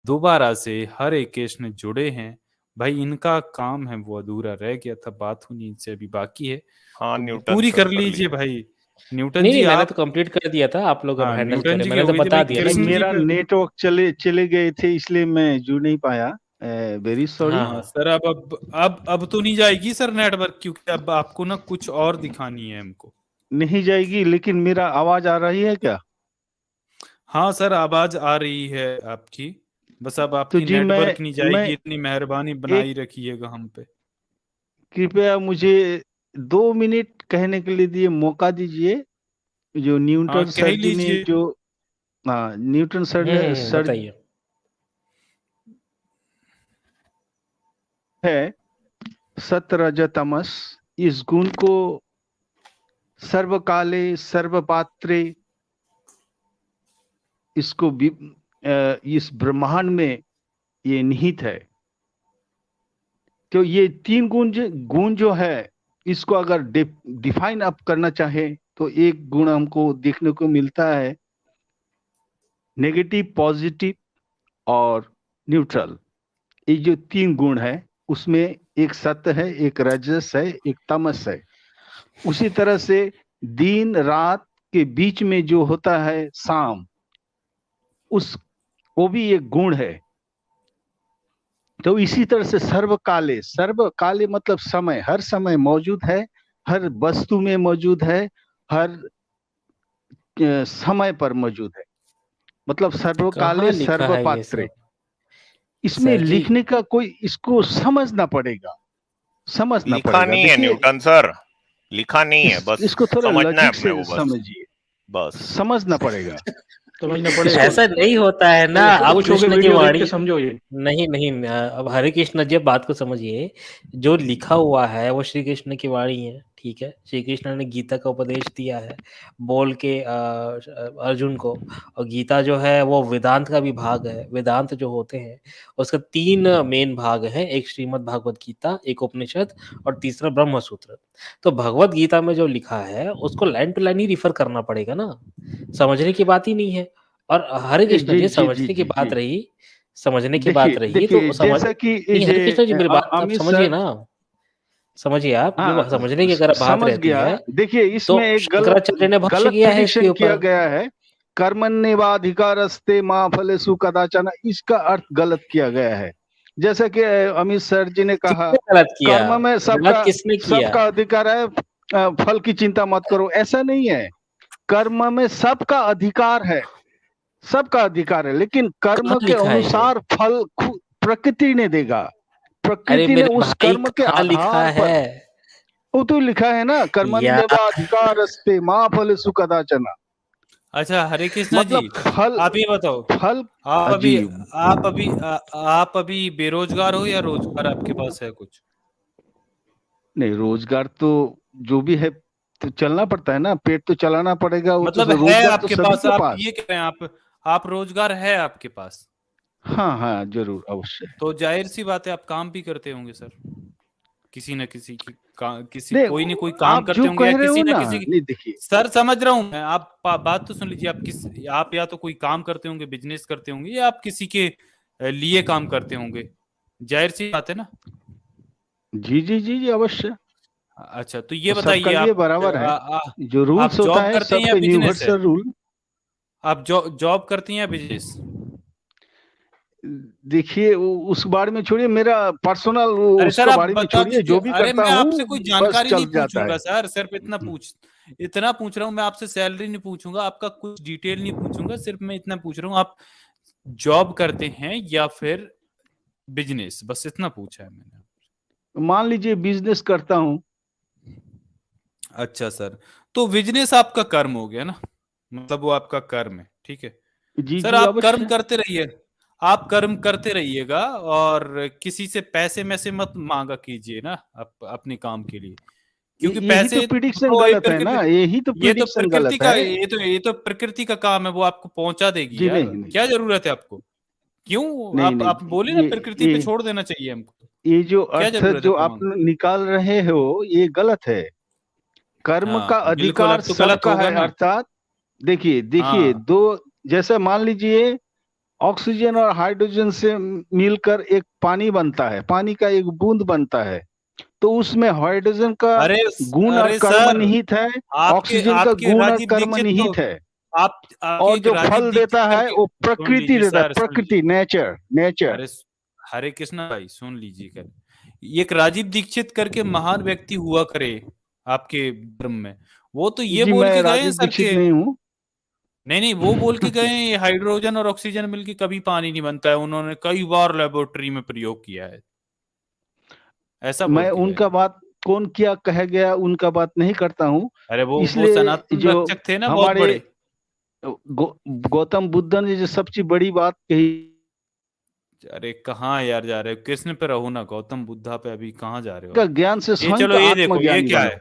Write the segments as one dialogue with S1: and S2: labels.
S1: दोबारा से हरे कृष्ण जुड़े हैं। भाई इनका काम है वो अधूरा रह गया था, बात होनी इनसे अभी बाकी है,
S2: हाँ
S1: तो
S2: न्यूटन
S1: पूरी
S2: सर
S1: कर
S2: कर
S1: लीजिए
S2: लिया।
S1: भाई। न्यूटन
S3: नहीं
S1: जी
S3: नहीं, मैंने
S1: आप,
S3: तो कंप्लीट कर दिया था, आप लोग अब
S1: हाँ
S3: हैंडल
S1: न्यूटन
S3: करें,
S1: जी की
S3: मैंने
S1: हो
S3: तो
S1: गई थी
S3: बता
S1: भाई,
S3: दिया ना।
S1: कृष्ण जी
S4: मेरा
S1: पे।
S4: नेटवर्क चले गए थे, इसलिए मैं जुड़ नहीं पाया। Very sorry.
S3: हाँ
S1: हाँ
S3: हाँ
S1: सर, अब तो नहीं जाएगी सर नेटवर्क, क्योंकि अब आपको ना कुछ और दिखानी है हमको।
S4: नहीं जाएगी, लेकिन मेरा आवाज आ रही है क्या?
S1: हाँ सर, आवाज आ रही है आपकी, बस अब
S4: तो
S1: आपकी
S4: जी
S1: नेटवर्क नहीं
S4: मैं
S1: जाएगी, इतनी मेहरबानी
S4: एक,
S1: बनाई रखिएगा हम पे।
S4: कृपया मुझे 2 मिनट कहने के लिए दिए, मौका दीजिए। जो
S1: हाँ
S4: न्यूटन
S1: कह
S4: सर
S1: ही
S4: जी ने
S1: लीजिए।
S4: जो, हाँ न्यूटन सर
S3: बताइए।
S4: है सत रज तमस, इस गुण को सर्व काले सर्व पात्रे, इसको इस ब्रह्मांड में ये निहित है। तो ये तीन गुण जो है, इसको अगर डिफाइन अप करना चाहे तो एक गुण हमको देखने को मिलता है, नेगेटिव, पॉजिटिव और न्यूट्रल। ये जो तीन गुण है, उसमें एक सत्य है, एक रजस है, एक तमस है। उसी तरह से दिन रात के बीच में जो होता है शाम, वो भी एक गुण है। तो इसी तरह से सर्व काले मतलब समय, हर समय मौजूद है, हर वस्तु में मौजूद है, हर समय पर मौजूद है, मतलब सर्व
S3: कहाँ
S4: काले
S3: लिखा
S4: सर्व
S3: है ये
S4: पात्रे।
S3: सब
S4: इसमें
S3: सर जी?
S4: लिखने का कोई, इसको समझना पड़ेगा,
S2: लिखा नहीं है
S4: देखिए,
S2: न्यूटन सर, लिखा नहीं है, बस
S4: इसको थोड़ा
S2: समझना है
S4: लॉजिक
S2: अपने
S4: से
S2: को, बस
S4: समझिए,
S2: बस।
S4: समझना पड़ेगा।
S5: समझना पड़ेगा।
S3: ऐसा नहीं होता है ना, आप
S5: कोच होके
S3: कृष्ण की
S5: वीडियो देख के
S3: वाणी।
S5: समझो ये।
S3: नहीं नहीं, अब हरे कृष्ण जी बात को समझिए। जो लिखा हुआ है वो श्री कृष्ण की वाणी है, ठीक है। श्री कृष्ण ने गीता का उपदेश दिया है बोल के अर्जुन को। और गीता जो है वो वेदांत का भी भाग है। वेदांत जो होते हैं उसका 3 मेन भाग है, एक श्रीमद् भागवत गीता, एक उपनिषद और तीसरा ब्रह्म सूत्र। तो भगवत गीता में जो लिखा है उसको लाइन टू लाइन ही रिफर करना पड़ेगा ना, समझने की बात ही नहीं है। और हरे कृष्ण
S4: जी
S3: जी
S4: जी जी
S3: समझने की
S4: जी
S3: बात
S4: जी।
S3: रही, समझने की बात
S4: देखिए
S3: रही
S4: देखिए,
S3: तो समझ
S4: जैसा कि
S3: नहीं। हरे कृष्ण जी मेरी बात आप
S4: अमित
S3: समझिए
S4: सर,
S3: ना, समझिए। आप जो
S4: हाँ
S3: समझने की अगर बात
S4: समझ
S3: रहती
S4: गया।
S3: है
S4: देखिए,
S3: तो
S4: इसमें एक
S3: शंकराचार्य ने भाष्य
S4: गलत
S3: किया है इसके
S4: प्रिडिक्शन किया
S3: ऊपर।
S4: गया है, कर्मण्येवाधिकारस्ते मां फलेषु कदाचन, इसका अर्थ गलत किया गया है। जैसा कि अमित सर जी ने कहा,
S3: किसने गलत किया?
S4: कर्म में
S3: गलत किसने किया?
S4: सबका अधिकार है, फल की चिंता मत करो, ऐसा नहीं है। कर्म में सबका अधिकार है, सबका अधिकार है, लेकिन कर्म
S3: कहाँ
S4: के
S3: लिखा है ये?
S4: अनुसार फल प्रकृति ने देगा।
S3: अरे
S4: प्रकृति ने
S3: मेरे
S4: उस
S3: भाई
S4: कर्म के
S3: कहाँ लिखा
S4: आधार पर,
S3: है
S4: वो तो लिखा है ना,
S3: यार?
S4: कर्मण्येवाधिकारस्ते मां फलेषु कदाचन।
S1: अच्छा हरे कृष्णा जी,
S4: मतलब फल,
S1: आप ये बताओ,
S4: फल
S1: आप अभी
S4: अजीब।
S1: आप अभी बेरोजगार हो या रोजगार आपके पास है कुछ?
S4: नहीं, रोजगार तो जो भी है तो चलना पड़ता है ना, पेट तो चलाना पड़ेगा, वो
S1: मतलब
S4: तो
S1: है
S4: रोजगार तो
S1: आपके
S4: सभी
S1: पास,
S4: के
S1: आप
S4: पास।
S1: ये कह रहे हैं आप रोजगार है आपके पास,
S4: हाँ हाँ जरूर, अवश्य।
S1: तो जाहिर सी बात है आप काम भी करते होंगे सर, किसी न किसी की किसी
S4: नहीं,
S1: कोई न कोई काम
S4: आप
S1: करते
S4: जो
S1: होंगे, या
S4: कह रहे
S1: किसी
S4: हो
S1: न
S4: ना,
S1: किसी की।
S4: नहीं देखिए,
S1: सर समझ रहा हूं मैं, आप बात तो सुन लीजिए। आप या तो कोई काम करते होंगे, बिजनेस करते होंगे, या आप किसी के लिए काम करते होंगे, जाहिर सी बात है ना।
S4: जी जी जी जी, अवश्य।
S1: अच्छा तो ये
S4: वो सबका
S1: बताइए,
S4: लिए बराबर है, जो
S1: आप
S4: रूल्स होता
S1: जॉब
S4: है
S1: करते हैं या
S4: सबका
S1: बिजनेस है?
S4: Universal rule.
S1: आप जॉब करते हैं या बिजनेस?
S4: देखिए, उस बारे में छोड़िए, मेरा पर्सनल
S1: अरे सर
S4: उसका
S1: आप
S4: बारे में
S1: बता
S4: छोड़िए,
S1: दीजिए।
S4: जो भी
S1: अरे
S4: करता
S1: मैं आपसे
S4: हूँ
S1: कोई
S4: बस
S1: जानकारी नहीं
S4: चल जाता
S1: पूछूंगा
S4: है।
S1: सर, सिर्फ इतना पूछ रहा हूँ मैं आपसे। सैलरी नहीं पूछूंगा, आपका कुछ डिटेल नहीं पूछूंगा, सिर्फ मैं इतना पूछ रहा हूँ, आप जॉब करते हैं या फिर बिजनेस, बस इतना पूछा है मैंने।
S4: मान लीजिए बिजनेस करता हूँ।
S1: अच्छा सर, तो बिजनेस आपका कर्म हो गया ना, मतलब वो आपका कर्म है, ठीक है।
S4: जी
S1: सर
S4: जी,
S1: आप कर्म
S4: अवश्य।
S1: करते रहिए, आप कर्म करते रहिएगा, और किसी से पैसे में से मत मांगा कीजिए ना अपने काम के लिए, क्योंकि
S4: यही तो
S1: पैसे
S4: प्रिडिक्शन
S1: तो एक
S4: गलत है ना,
S1: प्रकृति,
S4: यही तो
S1: ये तो
S4: प्रिडिक्शन
S1: प्रकृति
S4: गलत
S1: का,
S4: है।
S1: ये तो प्रकृति का काम है, वो आपको पहुंचा देगी
S4: जी
S1: यार,
S4: नहीं नहीं
S1: क्या जरूरत है आपको? क्यों
S4: नहीं नहीं,
S1: आप बोले ना,
S4: ये
S1: प्रकृति पे
S4: ये
S1: छोड़ देना चाहिए हमको,
S4: ये जो
S1: क्या
S4: अर्थ
S1: जरूरत है
S4: जो
S1: फिर
S4: आप
S1: मांग?
S4: निकाल रहे हो, ये गलत है। कर्म का
S1: हाँ बिल्कुल,
S4: अधिकार
S1: अब तो गलत
S4: सबका
S1: होगा
S4: है,
S1: ना।
S4: अर्थात देखिए देखिए,
S1: हाँ
S4: दो, जैसे मान लीजिए ऑक्सीजन और हाइड्रोजन से मिलकर एक पानी बनता है, पानी का एक बूंद बनता है। तो उसमें हाइड्रोजन का
S1: अरे
S4: गुण और
S1: अरे
S4: कर्म
S1: सर,
S4: निहित है,
S1: आपके
S4: ऑक्सीजन का
S1: आपके
S4: गुण और
S1: राजीव
S4: कर्म
S1: दीक्षित
S4: निहित
S1: तो
S4: है।
S1: आपके
S4: और
S1: एक
S4: जो
S1: राजीव
S4: फल
S1: दीक्षित
S4: देता है
S1: करके
S4: वो
S1: सुन
S4: प्रकृति
S1: लीजिए
S4: देता है,
S1: सर, सुन
S4: प्रकृति,
S1: लीजिए।
S4: Nature, nature.
S1: अरे हरे कृष्णा भाई सुन लीजिए कर, एक राजीव दीक्षित करके महान व्यक्ति हुआ करे आपके धर्म में, वो तो ये
S4: जी
S1: बोल
S4: मैं
S1: के गए हैं
S4: राजीव
S1: सर
S4: दीक्षित
S1: के
S4: नहीं हूँ।
S1: नहीं नहीं, वो बोल के गए हैं हाइड्रोजन और ऑक्सीजन मिलके कभी पानी नहीं बनता है, उन्होंने कई बार लेबोरेटरी में प्रयोग किया है, ऐसा बोल
S4: मैं
S1: के गए
S4: उनका
S1: हैं।
S4: बात कौन क्या कह गया उनका बात नहीं करता हूँ।
S1: अरे वो
S4: इसलिए
S1: सनातन
S4: जो
S1: रक्षक थे ना बहुत
S4: हमारे
S1: बड़े।
S4: गौतम बुद्ध ने जो सबसे बड़ी बात कही,
S1: अरे कहाँ यार जा रहे हो, कृष्ण पे रहो ना, गौतम बुद्धा पे अभी कहाँ जा रहे हो
S4: का
S1: आप?
S4: ज्ञान से
S1: ये
S4: स्वयं
S1: चलो
S4: का
S1: ये देखो, ये
S4: आत्मज्ञानी
S1: क्या
S4: बनो।
S1: है,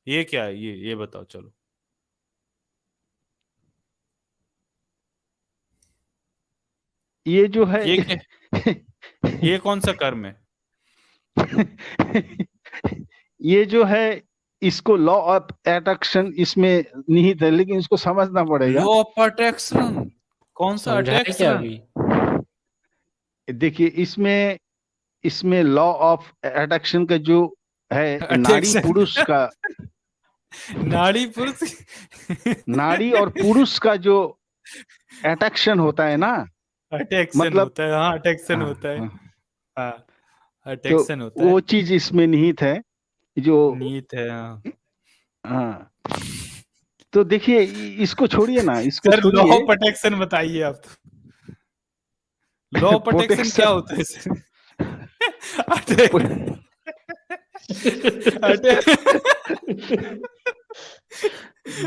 S1: ये क्या है, ये बताओ चलो।
S4: ये जो है
S1: ये क्या, ये कौन सा कर्म है?
S4: ये जो है इसको लॉ ऑफ अट्रैक्शन इसमें निहित है, लेकिन इसको समझना पड़ेगा।
S1: लॉ ऑफ अट्रैक्शन, कौन सा
S3: समझाए क्या
S1: अट्रैक्शन?
S3: अभी?
S4: देखिए इसमें लॉ ऑफ अट्रैक्शन का जो है नाड़ी
S1: Attraction.
S4: पुरुष का,
S1: नाड़ी पुरुष
S4: नाड़ी और पुरुष का जो अट्रैक्शन होता है ना,
S1: अटैक्शन
S4: मतलब
S1: होता है, हाँ अटैक्शन
S4: हाँ,
S1: होता है,
S4: हाँ,
S1: हाँ
S4: तो
S1: अटैक्शन होता है,
S4: वो चीज इसमें निहित है जो
S1: नीत है, हाँ।
S4: हाँ। तो देखिए इसको छोड़िए ना, इसको
S1: सर लॉ
S4: छोड़िए।
S1: ऑफ अटैक्शन बताइए आप तो, लॉ ऑफ अटैक्शन क्या होता है सर?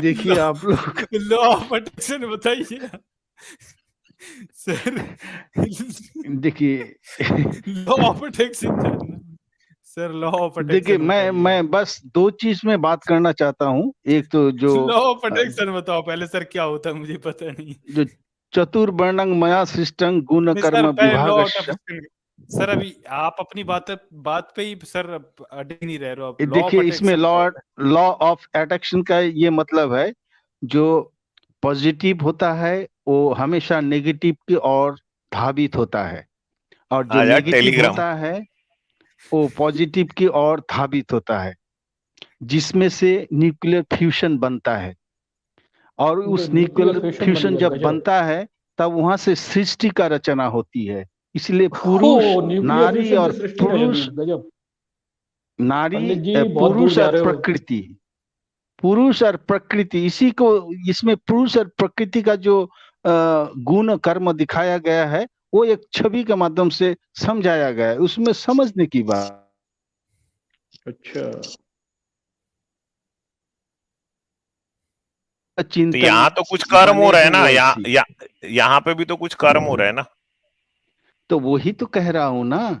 S4: देखिए आप लोग
S1: लॉ ऑफ अटैक्शन बताइए सर।
S4: देखिए
S1: लॉ ऑफ अटैक्शन जानना सर, लॉ ऑफ
S4: देखिए
S1: अटैक्शन
S4: मैं बस दो चीज में बात करना चाहता हूँ। एक तो जो
S1: लॉ ऑफ अटैक्शन बताओ पहले सर, क्या होता है मुझे पता नहीं।
S4: जो चतुर्वर्णंग मया सृष्टं गुण
S1: नहीं
S4: कर्म
S1: सर, पहले लॉ ऑफ
S4: विभागस्य।
S1: अटैक्शन सर, अभी आप अपनी बात पे ही सर अड़े नहीं रह रहे हो आप। लॉ ऑफ
S4: देखिए इसमें
S1: अटैक्शन
S4: लॉ ऑफ अट्रैक्शन का ये मतलब है, जो पॉजिटिव होता है वो हमेशा नेगेटिव की ओर धावित होता है, और जो
S2: आजा
S4: नेगेटिव
S2: टेलीग्राम।
S4: होता है वो पॉजिटिव की ओर धावित होता है, जिसमें से न्यूक्लियर फ्यूजन बनता है। और उस न्यूक्लियर फ्यूजन जब बनता है तब वहां से सृष्टि का रचना होती है। इसलिए पुरुष नारी और पुरुष नारी पुरुष और प्रकृति, पुरुष और प्रकृति, इसी को इसमें पुरुष और प्रकृति का जो गुण कर्म दिखाया गया है वो एक छवि के माध्यम से समझाया गया है, उसमें समझने की बात।
S2: अच्छा, तो
S4: चिंतन
S2: यहाँ तो कुछ कर्म हो
S4: बने
S2: रहा है ना,
S4: हुए
S2: यहाँ
S4: थी।
S2: यहाँ पे भी तो कुछ कर्म हो रहा है ना।
S4: तो वही तो कह रहा हूं ना,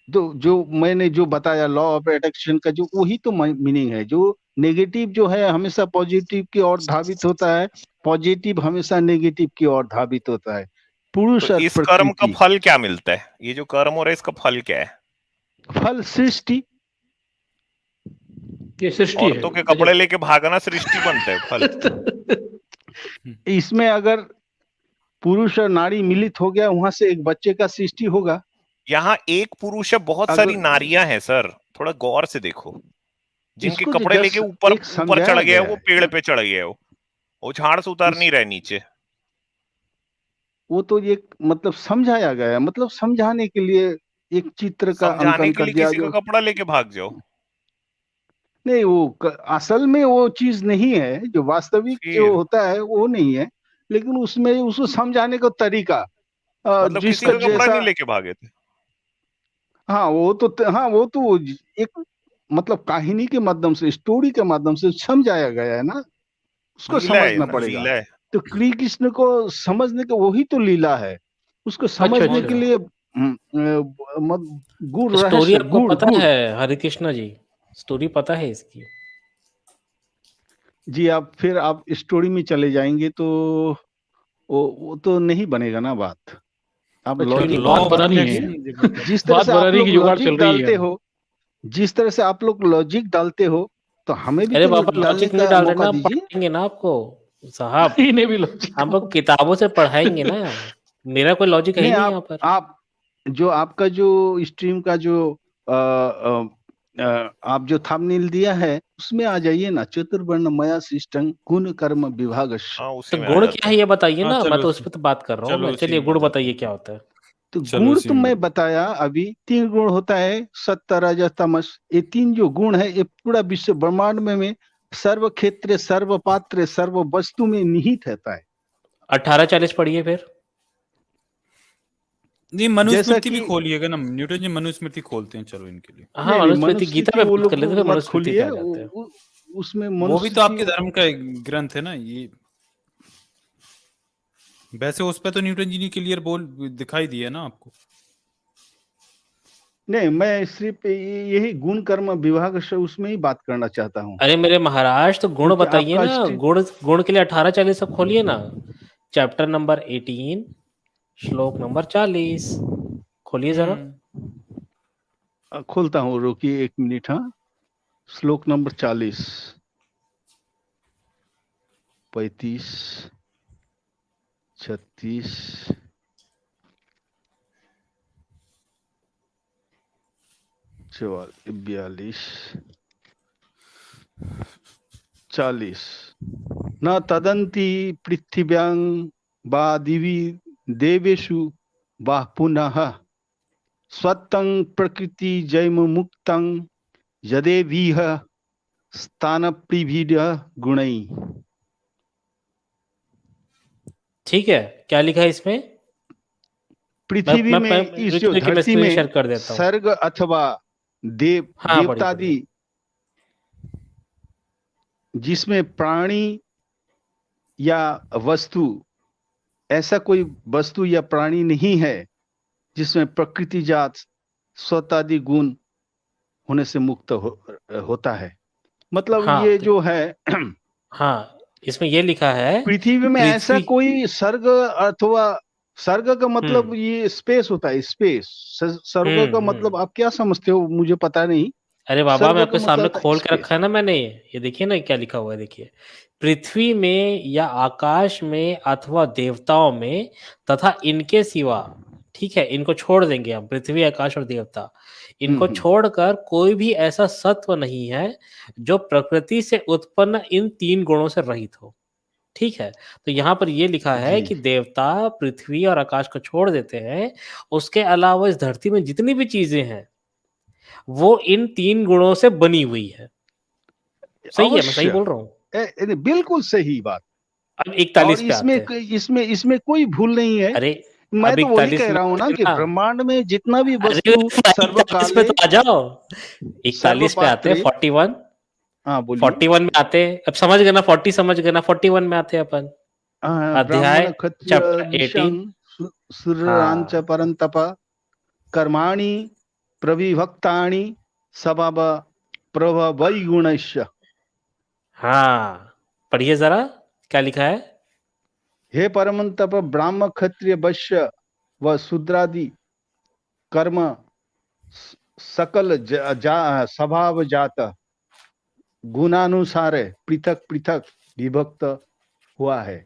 S4: तो जो मैंने जो बताया लॉ ऑफ अट्रैक्शन का जो वही तो मीनिंग है। जो नेगेटिव जो है हमेशा पॉजिटिव की ओर धावित होता है, पॉजिटिव हमेशा नेगेटिव की ओर धावित होता है। पुरुष
S2: तो
S4: और
S2: इस कर्म का
S4: प्रकृति,
S2: फल क्या मिलता है? ये जो कर्म हो रहा है इसका फल क्या है?
S4: फल सृष्टि।
S3: ये सृष्टि है।
S2: औरतों के कपड़े लेके भागना सृष्टि बनता है फल।
S4: इसमें अगर पुरुष और नारी मिलित हो गया वहां से एक बच्चे का सृष्टि होगा।
S2: यहाँ एक पुरुष है, बहुत सारी नारियां हैं सर, थोड़ा गौर से देखो। जिनके
S4: इसको
S2: कपड़े लेके ऊपर ऊपर
S4: समझाया
S2: चढ़ गया है
S4: गया
S2: वो
S4: है।
S2: पेड़ पे चढ़ गया है, वो झाड़ से उतार नहीं रहे नीचे।
S4: वो तो एक मतलब समझाया गया है, मतलब समझाने के लिए एक चित्र का
S2: समझाने
S4: अंकन
S2: के
S4: कर
S2: लिए
S4: दिया
S2: किसी का
S4: जो
S2: कपड़ा लेके भाग जाओ।
S4: नहीं, वो असल में वो चीज नहीं है, जो वास्तविक जो
S2: फिर
S4: होता है वो नहीं है, लेकिन उसमें उसको समझाने का तरीका
S2: मतलब किसी
S4: जिसका
S2: का कपड़ा
S4: जैसा।
S2: नहीं लेके भागे थे।
S4: हाँ वो तो एक मतलब कहानी के माध्यम से, स्टोरी के माध्यम से समझाया गया है ना, उसको
S2: लीला है
S4: समझना
S2: ना,
S4: पड़ेगा।
S2: लीला है।
S4: तो श्री कृष्ण को समझने का वही तो लीला है, उसको समझने के लिए गुड़
S3: स्टोरी
S4: रहस्य
S3: आपको
S4: गुड़
S3: पता
S4: गुड़
S3: है हरे कृष्णा जी? स्टोरी पता है इसकी?
S4: जी आप फिर आप स्टोरी में चले जाएंगे तो वो तो नहीं बनेगा ना बात। आप लॉजिक
S3: बात बनानी
S4: कीजिए।
S3: है,
S4: जिस तरह
S3: बात
S4: से आप
S3: बनाने
S4: लोग
S3: की जुगाड़
S4: लॉजिक
S3: चल रही
S4: डालते
S3: है।
S4: हो, जिस तरह से आप लोग लॉजिक डालते हो, तो हमें भी
S3: अरे
S4: तो
S3: पापा
S4: डालने
S3: लॉजिक नहीं
S4: का
S3: डाल रहे
S4: मौका
S3: ना,
S4: दीजिए।
S3: पढ़ाएंगे ना आपको। साहब
S4: इन्हें भी लॉजिक
S3: हम लोग किताबों से पढ़ाएंगे ना, मेरा कोई लॉजिक है ही
S4: नहीं।
S3: नहीं यहाँ पर।
S4: आप जो आपका जो स्ट्रीम का जो आप जो थंबनेल दिया है उसमें आ जाइए ना, चतुर्वर्ण मया शिष्टं गुण कर्म विभागस्य।
S2: हाँ
S3: तो
S2: उसी में आ
S3: गुण
S2: जाते
S3: क्या है ये बताइए
S1: हाँ,
S3: ना, मैं
S1: चलो
S3: तो उस पर तो बात कर रहा हूँ
S1: चलो
S3: मैं।
S1: उसी
S3: चलिए
S1: में
S3: गुण
S1: बताते
S3: बताइए
S1: हैं।
S3: क्या होता है।
S4: तो
S1: चलो
S4: गुण
S1: उसी
S4: तो
S1: में
S4: मैं बताया अभी, 3 गुण होता है, सत्य रजस तमस। ये 3 जो गुण है ये पूरा विश्व ब्रह्मांड में सर्व क्षेत्र सर्व पात्र सर्व वस्तु में निहित रहता है।
S3: 1840 पढ़िए फिर।
S1: नहीं,
S4: जैसा
S1: मनुस्मृति भी
S4: कि
S1: खोलिएगा ना, न्यूटन जी मनुस्मृति खोलते हैं, चलो इनके लिए।
S3: हाँ
S4: नहीं नहीं,
S3: मनुस्मृति गीता
S4: मनुस्मृति
S3: पे
S4: वो
S3: बात कर
S4: लोग
S3: लेते हैं, फिर
S4: मत
S3: मनुस्मृति पे
S4: खोलिए,
S3: आ जाते हैं।
S4: उसमें
S1: वो भी तो आपके
S4: मनुस्मृति
S1: धर्म का एक ग्रंथ है ना ये। वैसे उस पे तो न्यूटन जी ने क्लियर बोल दिखाई दिया ना आपको।
S4: नहीं, मैं सिर्फ यही गुण कर्म विभाग से उसमें ही बात करना चाहता हूँ,
S3: अरे मेरे महाराज, तो गुण
S4: क्योंकि
S3: बताइए
S4: आपका
S3: ना, गुण गुण के लिए 1840 सब खोलिए ना। चैप्टर नंबर 18 श्लोक नंबर 40 खोलिए जरा।
S4: खोलता हूँ, रुकिए 1 मिनट। हाँ, श्लोक नंबर 40, 35, 36, 42, 40। न तदन्ति पृथिव्यां वा दिवि देवेषु वा पुनः स्वतं प्रकृति जैम मुक्तं यदेवीह स्थान प्रिभिड गुणै।
S3: ठीक है, क्या लिखा है इसमें?
S4: पृथ्वी
S3: मैं
S4: में, इस जो
S3: रुकिए, मैं
S4: धरती
S3: स्क्रीन
S4: में
S3: शेयर कर देता हूँ।
S4: सर्ग अथवा
S3: हाँ पढ़िए
S4: देवतादि, जिसमें प्राणी या वस्तु, ऐसा कोई वस्तु या प्राणी नहीं है जिसमें प्रकृति जात स्वतादि गुण होने से मुक्त होता है। मतलब
S3: हाँ
S4: ये जो है
S3: हाँ, इसमें ये लिखा है
S4: पृथ्वी में ऐसा
S3: पृथ्वी।
S4: कोई सर्ग अथवा, सर्ग का मतलब ये स्पेस होता है, स्पेस। सर्ग का मतलब आप क्या समझते हो मुझे पता नहीं।
S3: अरे बाबा,
S4: सर्ग
S3: मैं
S4: का
S3: आपके सामने
S4: मतलब
S3: खोल के
S4: स्पेस।
S3: रखा है ना मैंने, ये देखिए ना क्या लिखा हुआ है। देखिए, पृथ्वी में या आकाश में अथवा देवताओं में तथा इनके सिवा, ठीक है, इनको छोड़ देंगे हम, पृथ्वी आकाश और देवता, इनको छोड़कर कोई भी ऐसा सत्व नहीं है जो प्रकृति से उत्पन्न इन 3 गुणों से रहित हो। ठीक है, तो यहाँ पर ये लिखा है कि देवता पृथ्वी और आकाश को छोड़ देते हैं, उसके अलावा इस धरती में जितनी भी चीजें हैं वो इन 3 गुणों से बनी हुई है। सही है, मैं सही बोल रहा हूँ?
S4: बिल्कुल सही बात।
S3: अब 41
S4: और
S3: पे आते हैं।
S4: इसमें कोई भूल नहीं है।
S3: अरे
S4: मैं
S3: अब
S4: तो वही
S3: 41
S4: कह
S3: में
S4: रहा हूँ ना कि
S3: ना,
S4: ब्रह्मांड में जितना भी
S3: अरे
S4: वस्तु
S3: 41 पे
S4: सर्वकाले
S3: तो आ जाओ, 41 पे आते हैं। 41,
S4: हाँ बोलिए।
S3: 41 में आते हैं। अब समझ गए ना, 40 समझ गए ना, 41 में आते हैं अपन। अध्याय
S4: ब्राह्मण क्षत्रिय
S3: चैप्टर 18।
S4: सूर्यांच परंतप कर्माणि प्रविभक्तानि स्वभाव प्रभवै गुणस्य।
S3: हाँ पढ़िए जरा, क्या लिखा है?
S4: हे परमंतप, ब्राह्मण क्षत्रिय वैश्य व शूद्रादि कर्म सकल स्वभाव जात गुणानुसार पृथक पृथक विभक्त हुआ है।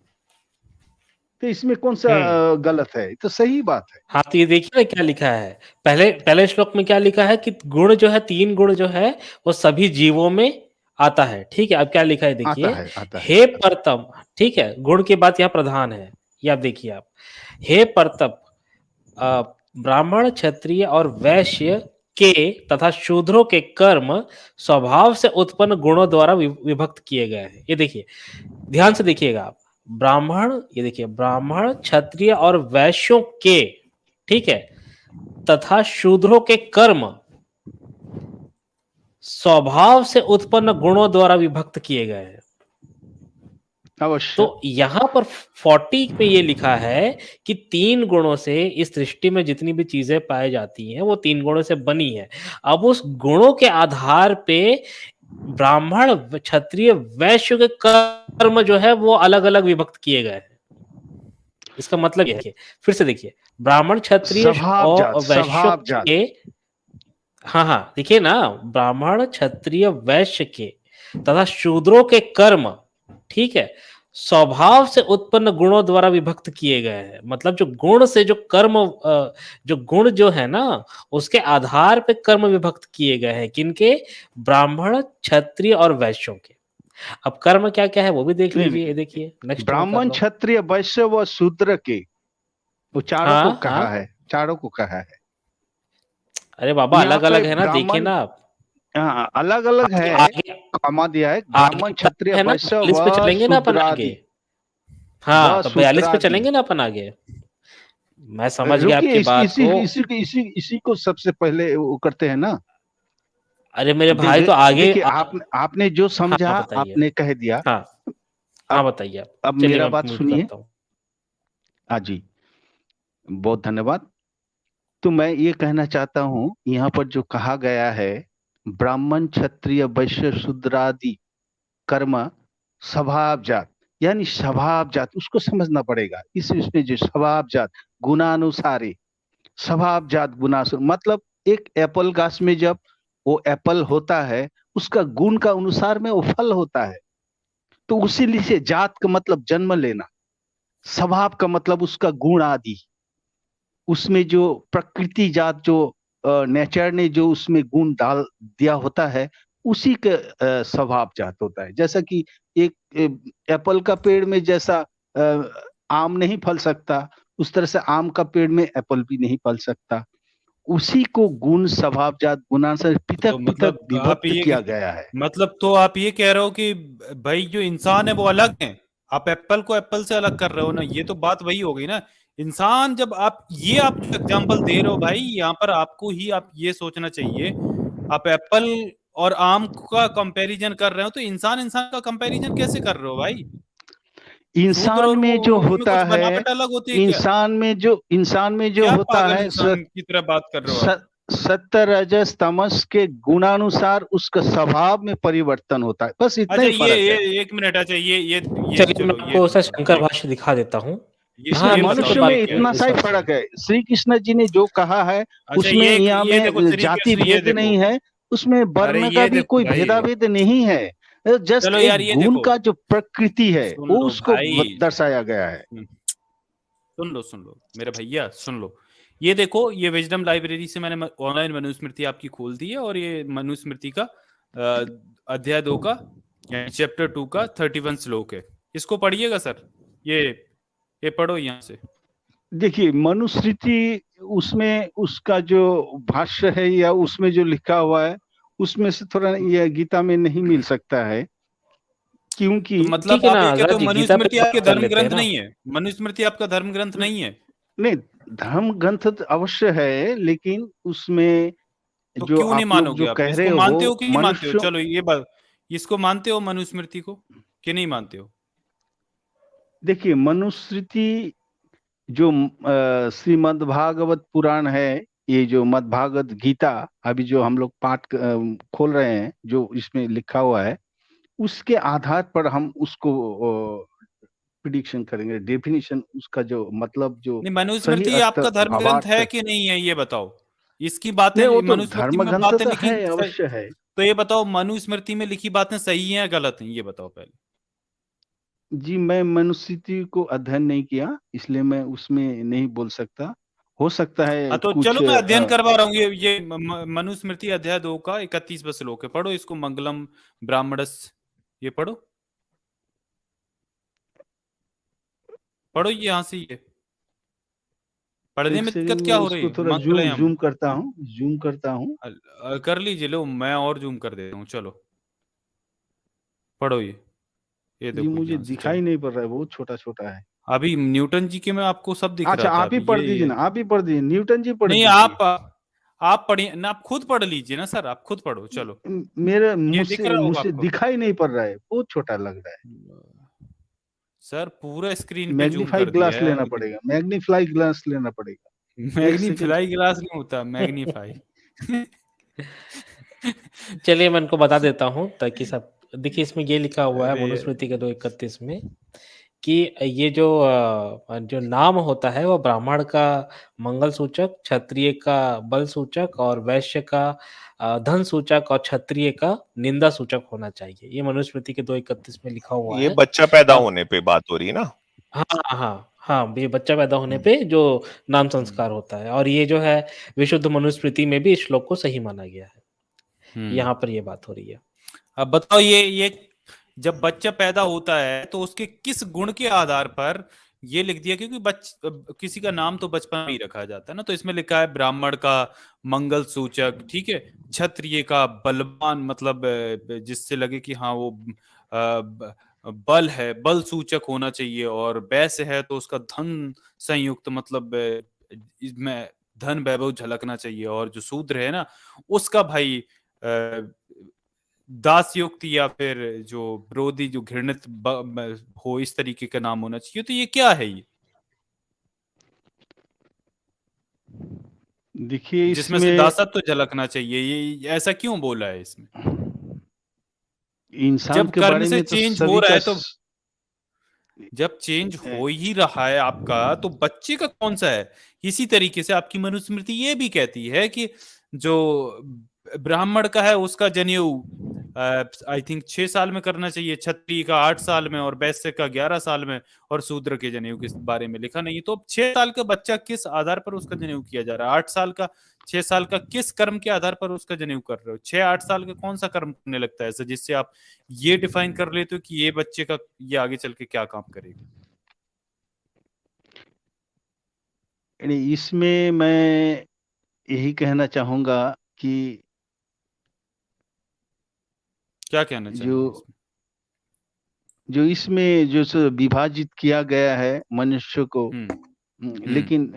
S4: तो इसमें कौन सा गलत है? तो सही बात है।
S3: हाँ, तो ये देखिए ना क्या लिखा है। पहले श्लोक में क्या लिखा है कि गुण जो है, 3 गुण जो है वो सभी जीवों में आता है। ठीक है, अब क्या लिखा है देखिए,
S4: आता है।
S3: हे परतम, ठीक है, गुण की बात यहाँ प्रधान है। ये आप देखिए, आप, हे परतप, ब्राह्मण क्षत्रिय और वैश्य के तथा शूद्रों के कर्म स्वभाव से उत्पन्न गुणों द्वारा विभक्त किए गए हैं। ये देखिए, ध्यान से देखिएगा आप, ब्राह्मण, ये देखिए, ब्राह्मण क्षत्रिय और वैश्यों के, ठीक है, तथा शूद्रों के कर्म स्वभाव से उत्पन्न गुणों द्वारा विभक्त किए गए हैं।
S4: अवश्य।
S3: तो यहां पर 40 में ये लिखा है कि 3 गुणों से इस सृष्टि में जितनी भी चीजें पाई जाती हैं वो 3 गुणों से बनी है। अब उस गुणों के आधार पे ब्राह्मण क्षत्रिय वैश्य के कर्म जो है वो अलग अलग विभक्त किए गए हैं। इसका मतलब यह है, फिर से देखिए, ब्राह्मण क्षत्रिय और वैश्य के, हाँ देखिए ना, ब्राह्मण क्षत्रिय वैश्य के तथा शूद्रों के कर्म, ठीक है, स्वभाव से उत्पन्न गुणों द्वारा विभक्त किए गए हैं। मतलब जो गुण से जो कर्म जो गुण जो है ना उसके आधार पे कर्म विभक्त किए गए हैं। किनके? ब्राह्मण, क्षत्रिय और वैश्यों के। अब कर्म क्या-क्या है वो भी देख
S4: नहीं,
S3: लीजिए। ये देखिए नेक्स्ट मैं कर
S4: ब्राह्मण,
S3: रहा हूँ।
S4: क्षत्रिय, वैश्य व शूद्र के, वो चारों को
S3: हाँ,
S4: कहा
S3: हाँ।
S4: है, चारों को कहा है।
S3: अरे बाबा
S4: यहाँ पे
S3: अलग-अलग है ना, देखिए
S4: ब्राह्मण
S3: ना आप।
S4: अलग अलग
S3: आगे
S4: है,
S3: आगे
S4: कॉमा दिया है,
S3: आगे
S4: ब्राह्मण,
S3: बताते
S4: क्षत्रिय,
S3: हैं ना,
S4: वैश्य
S3: 42 पे
S4: व
S3: चलेंगे ना अपन आगे।
S4: शूद्रादि,
S3: हाँ,
S4: व
S3: तो 42 पे
S4: शूद्रादि।
S3: चलेंगे ना अपन आगे। मैं समझ गया
S4: रुकिए,
S3: आपकी बात को।
S4: इसी को सबसे पहले वो करते हैं ना।
S3: अरे मेरे भाई तो आगे
S4: देखिए, आपने जो समझा
S3: हाँ, बताइए।
S4: आपने कह दिया।
S3: हाँ, हाँ
S4: अब
S3: बताइए आप।
S4: अब
S3: चलिए
S4: मेरा
S3: मैं
S4: बात
S3: म्यूट
S4: सुनिए।
S3: करता हूँ।
S4: हाँ जी, बहुत धन्यवाद। तो मैं ये कहना चाहता हूँ, यहाँ पर जो कहा गया है, ब्राह्मण, क्षत्रिय, वैश्य, शूद्रादि कर्म स्वभाव जात, यानी स्वभाव जात, उसको समझना पड़ेगा। इसमें जो स्वभाव जात गुणानुसारे, स्वभाव जात गुणानुसार, मतलब एक एप्पल गाछ में जब वो एप्पल होता है, उसका गुण का अनुसार में वो फल होता है। तो उसी लिए जात का मतलब जन्म लेना, स्वभाव का मतलब उसका गुण आदि, उसमें जो प्रकृति जात, जो नेचर ने जो उसमें गुण डाल दिया होता है, उसी के स्वभाव जात होता है। जैसा कि एक एप्पल का पेड़ में जैसा आम नहीं फल सकता, उस तरह से आम का पेड़ में एप्पल भी नहीं फल सकता। उसी को गुण, स्वभाव जात, गुणानुसार
S1: तो
S4: पृथक पृथक
S1: मतलब आप
S4: विभक्त
S1: ये
S4: किया गया है।
S1: मतलब तो आप ये कह रहे हो कि भाई जो इंसान है वो अलग है, आप एप्पल को एप्पल से अलग कर रहे हो ना, ये तो बात वही हो गई ना। इंसान जब आप जो एग्जांपल दे रहे हो भाई, यहाँ पर आपको ही आप ये सोचना चाहिए, आप एप्पल और आम का कंपैरिजन कर रहे हो तो इंसान इंसान का कंपैरिजन कैसे कर रहे हो भाई? शूद्र
S4: इंसान
S1: और वो
S4: में जो
S1: उनमें
S4: होता
S1: कुछ
S4: है,
S1: बनावट अलग होती है क्या?
S4: इंसान में जो
S1: क्या
S4: होता
S1: पागल
S4: है,
S1: इंसान की तरह बात कर रहे हो आप?
S4: सत्य, रजस, तमस के गुणानुसार उसका स्वभाव में परिवर्तन होता है। बस इतना
S1: अच्छा
S4: ही फर्क है।
S1: ये एक मिनट, अच्छा ये
S3: चलिए मैं
S1: चलो
S3: आपको उसका शंकर
S1: ये
S3: भाष्य दिखा देता हूँ।
S4: इसलिए
S3: हाँ,
S1: ये
S3: मिश्र
S1: बताओ
S3: की
S4: मनुष्य
S3: बात
S4: में
S1: ये क्या
S3: की
S1: है?
S4: इतना सा ही
S3: हिसाब से।
S4: फर्क है। श्री कृष्ण जी ने जो कहा है,
S1: अच्छा
S4: उसमें यहाँ
S1: ये देखो
S4: में
S1: श्री
S4: जाति
S1: कृष्ण, ये
S4: भेद
S1: देखो,
S4: नहीं है, उसमें
S1: अरे
S4: वर्ण का
S1: ये
S4: भी
S1: देखो
S4: कोई
S1: भाई,
S4: भेदाभेद नहीं है। जस्ट
S1: चलो
S4: एक
S1: यार ये
S4: गुण
S1: देखो,
S4: का जो प्रकृति है
S1: सुन
S4: वो
S1: लो
S4: उसको
S1: भाई,
S4: दर्शाया गया है।
S1: सुन लो मेरे भैया, सुन लो। ये देखो, ये विजडम लाइब्रेरी से मैंने ऑनलाइन मनुस्मृति आपकी खोल दी है, और ये मनुस्मृति का अध्याय 2 का यानी चैप्टर 2 का 31 श्लोक है। इसको पढ़िएगा सर, ये पढ़ो यहाँ से।
S4: देखिए, मनुस्मृति, उसमें उसका जो भाष्य है या उसमें जो लिखा हुआ है, उसमें से थोड़ा ये गीता में नहीं मिल सकता है, क्योंकि
S1: तो मतलब
S3: ठीक है
S1: आप
S3: ना,
S1: ये कहते
S3: अगर
S1: हो
S3: जी गीता पे
S1: मनुस्मृति आपके
S3: बात कर
S1: धर्म
S3: लेते हैं
S1: ग्रंथ
S3: ना।
S1: नहीं है? मनुस्मृति आपका धर्म ग्रंथ नहीं है?
S4: नहीं, धर्म ग्रंथ तो अवश्य है, लेकिन उसमें
S1: तो
S4: जो
S1: क्यों नहीं
S4: आप लोग
S1: मानोगे
S4: जो
S1: आप?
S4: कह रहे
S1: इसको
S4: हो,
S1: मानते हो कि नहीं मानते हो?
S4: मनुष्य,
S1: चलो ये बात, इसको मानते हो मनुस्मृति को कि नहीं मानते हो?
S4: देखिए, मनुस्मृति जो श्रीमद् भागवत पुराण है, ये जो मद् भागवत गीता अभी जो हम लोग पाठ खोल रहे हैं, जो इसमें लिखा हुआ है, उसके आधार पर हम उसको प्रिडिक्शन करेंगे, डेफिनेशन, उसका जो मतलब, जो
S1: नहीं,
S4: सही
S1: मनुस्मृति
S4: अर्थ
S1: आपका धर्म ग्रंथ
S4: भावार्थ।
S1: है कि नहीं है, ये बताओ। इसकी बातें
S4: नहीं, वो तो
S1: मनुस्मृति
S4: धर्म
S1: में
S4: ग्रंथ
S1: बातें
S4: तो
S1: लिखी
S4: है,
S1: सही,
S4: अवश्य है।
S1: तो ये बताओ मनुस्मृति में लिखी बातें सही हैं या गलत हैं, ये बताओ पहले।
S4: जी, मैं मनुस्मृति को अध्ययन नहीं किया, इसलिए मैं उसमें नहीं बोल सकता। हो सकता
S1: हाँ
S4: है
S1: तो
S4: कुछ
S1: चलो मैं अध्ययन करवा रहा हूँ, ये मनुस्मृति अध्याय 2 का 31वां श्लोक है, पढ़ो इसको। मंगलम ब्राह्मणस, ये पढ़ो ये यहाँ से, ये पढ़ने
S4: एक
S1: में दिक्कत
S4: सेकंड में
S1: क्या हो रही
S4: इसको
S1: है?
S4: थोड़ा
S1: मंगलम
S4: जूम करता हूँ।
S1: कर लीजिए, लो मैं और जूम कर देता हूँ, चलो पढ़ो ये
S4: जी,
S1: देखो
S4: मुझे
S1: यहाँ से, चलो।
S4: दिखाई नहीं पड़ रहा है, बहुत छोटा छोटा है।
S1: अभी न्यूटन जी के में आपको सब दिख
S4: अच्छा,
S1: रहा था,
S4: आप ही
S1: अभी
S4: पढ़ दीजिए
S1: ये
S4: ना, आप ही पढ़ दीजिए, न्यूटन जी पढ़
S1: नहीं,
S4: दीजिए।
S1: आप पढ़िए ना, आप खुद पढ़ लीजिए ना सर, आप खुद पढ़ो, चलो।
S4: मेरे
S1: ये दिख
S4: मुझसे
S1: रहा होगा
S4: मुझसे
S1: आपको
S4: दिखाई नहीं पड़ रहा है, बहुत छोटा लग रहा है।
S1: सर, पूरा स्क्रीन पे जूम
S4: मैग्नीफाई
S1: कर दिया
S4: ग्लास
S1: है
S4: लेना पड़ेगा, मैग्नीफाई ग्लास लेना पड़ेगा। एक सेकंड।
S1: मैग्नीफाई ग्लास नहीं होता, मैग्नीफाई
S3: चलिए मैं इनको बता देता हूँ ताकि सब देखिए। इसमें ये लिखा हुआ है
S1: अरे
S3: मनुस्मृति के 2:31 में कि ये जो नाम होता है वो ब्राह्मण का मंगल सूचक, क्षत्रिय का बल सूचक और वैश्य का धन सूचक और क्षत्रिय का निंदा सूचक होना चाहिए। ये मनुस्मृति के 2:31 में लिखा हुआ
S2: ये
S3: है।
S2: बच्चा पैदा
S3: और
S2: होने पे बात हो रही है ना?
S3: हाँ, ये बच्चा पैदा होने पे जो नाम संस्कार होता है, और ये जो है विशुद्ध मनुस्मृति में भी इस श्लोक को सही माना गया है। यहाँ पर ये बात हो रही है।
S1: अब बताओ, ये जब बच्चा पैदा होता है तो उसके किस गुण के आधार पर ये लिख दिया? क्योंकि किसी का नाम तो बचपन में ही रखा जाता है ना, तो इसमें लिखा है ब्राह्मण का मंगल सूचक, ठीक है, क्षत्रिय का बलवान, मतलब जिससे लगे कि हाँ वो बल है, बल सूचक होना चाहिए, और वैश्य है तो उसका धन संयुक्त, मतलब इसमें धन वैभव झलकना चाहिए, और जो शूद्र है ना उसका भाई दासयुक्त या फिर जो विरोधी, जो घृणित हो, इस तरीके का नाम होना चाहिए। तो ये क्या है ये
S4: देखिए
S1: जिसमें से
S4: इसमें
S1: दासत्व झलकना चाहिए? ये ऐसा क्यों बोला है इसमें?
S4: इंसान
S1: जब
S4: के
S1: कर्म
S4: बारे
S1: से
S4: में तो
S1: चेंज हो
S4: सभी
S1: रहा
S4: का
S1: है, तो जब चेंज हो ही रहा है आपका, तो बच्चे का कौन सा है? इसी तरीके से आपकी मनुस्मृति ये भी कहती है कि जो ब्राह्मण का है उसका जनेऊ आई थिंक 6 साल में करना चाहिए, क्षत्रिय का 8 साल में, और वैश्य का 11 साल में, और शूद्र के जनेऊ के बारे में लिखा नहीं। तो 6 साल का बच्चा किस आधार पर उसका जनेऊ किया जा रहा है? 8 साल का, 6 साल का किस कर्म के आधार पर उसका जनेऊ कर रहे हो? 6-8 साल का कौन सा कर्म करने लगता है ऐसा जिससे आप ये डिफाइन कर लेते हो कि ये बच्चे का ये आगे चल के क्या काम करेगा?
S4: इसमें मैं यही कहना चाहूंगा कि
S1: क्या कहना चाहेंगे
S4: जो
S1: इसमें?
S4: जो इसमें जो विभाजित किया गया है मनुष्य को, लेकिन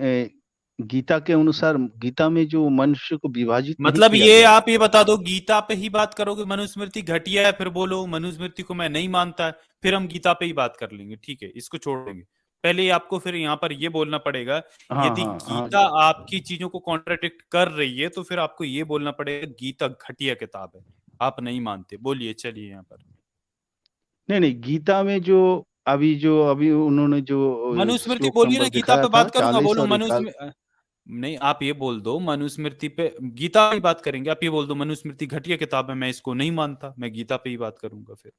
S4: गीता के अनुसार, गीता में जो मनुष्य को विभाजित नहीं
S1: मतलब
S4: किया
S1: ये
S4: गया।
S1: आप ये बता दो, गीता पे ही बात करोगे? मनुस्मृति घटिया है फिर बोलो मनुस्मृति को मैं नहीं मानता है, फिर हम गीता पे ही बात कर लेंगे, ठीक है, इसको छोड़ देंगे। पहले आपको फिर यहाँ पर ये बोलना पड़ेगा,
S4: हाँ
S1: यदि
S4: हाँ हाँ
S1: गीता आपकी चीजों को कॉन्ट्राडिक्ट कर रही है तो फिर आपको ये बोलना पड़ेगा गीता घटिया किताब है, आप नहीं मानते। बोलिए, चलिए यहाँ पर।
S4: नहीं नहीं, गीता में जो अभी उन्होंने जो
S1: मनुस्मृति
S4: श्लोक
S1: बोलिए ना,
S4: नंबर
S1: गीता
S4: दिखाया
S1: पे
S4: था
S1: बात करूंगा,
S4: 40
S1: बोलो
S4: और 41।
S1: नहीं, आप ये बोल दो मनुस्मृति पे, गीता पे ही बात करेंगे। आप ये बोल दो मनुस्मृति घटिया किताब है, मैं इसको नहीं मानता, मैं गीता पे ही बात करूंगा फिर।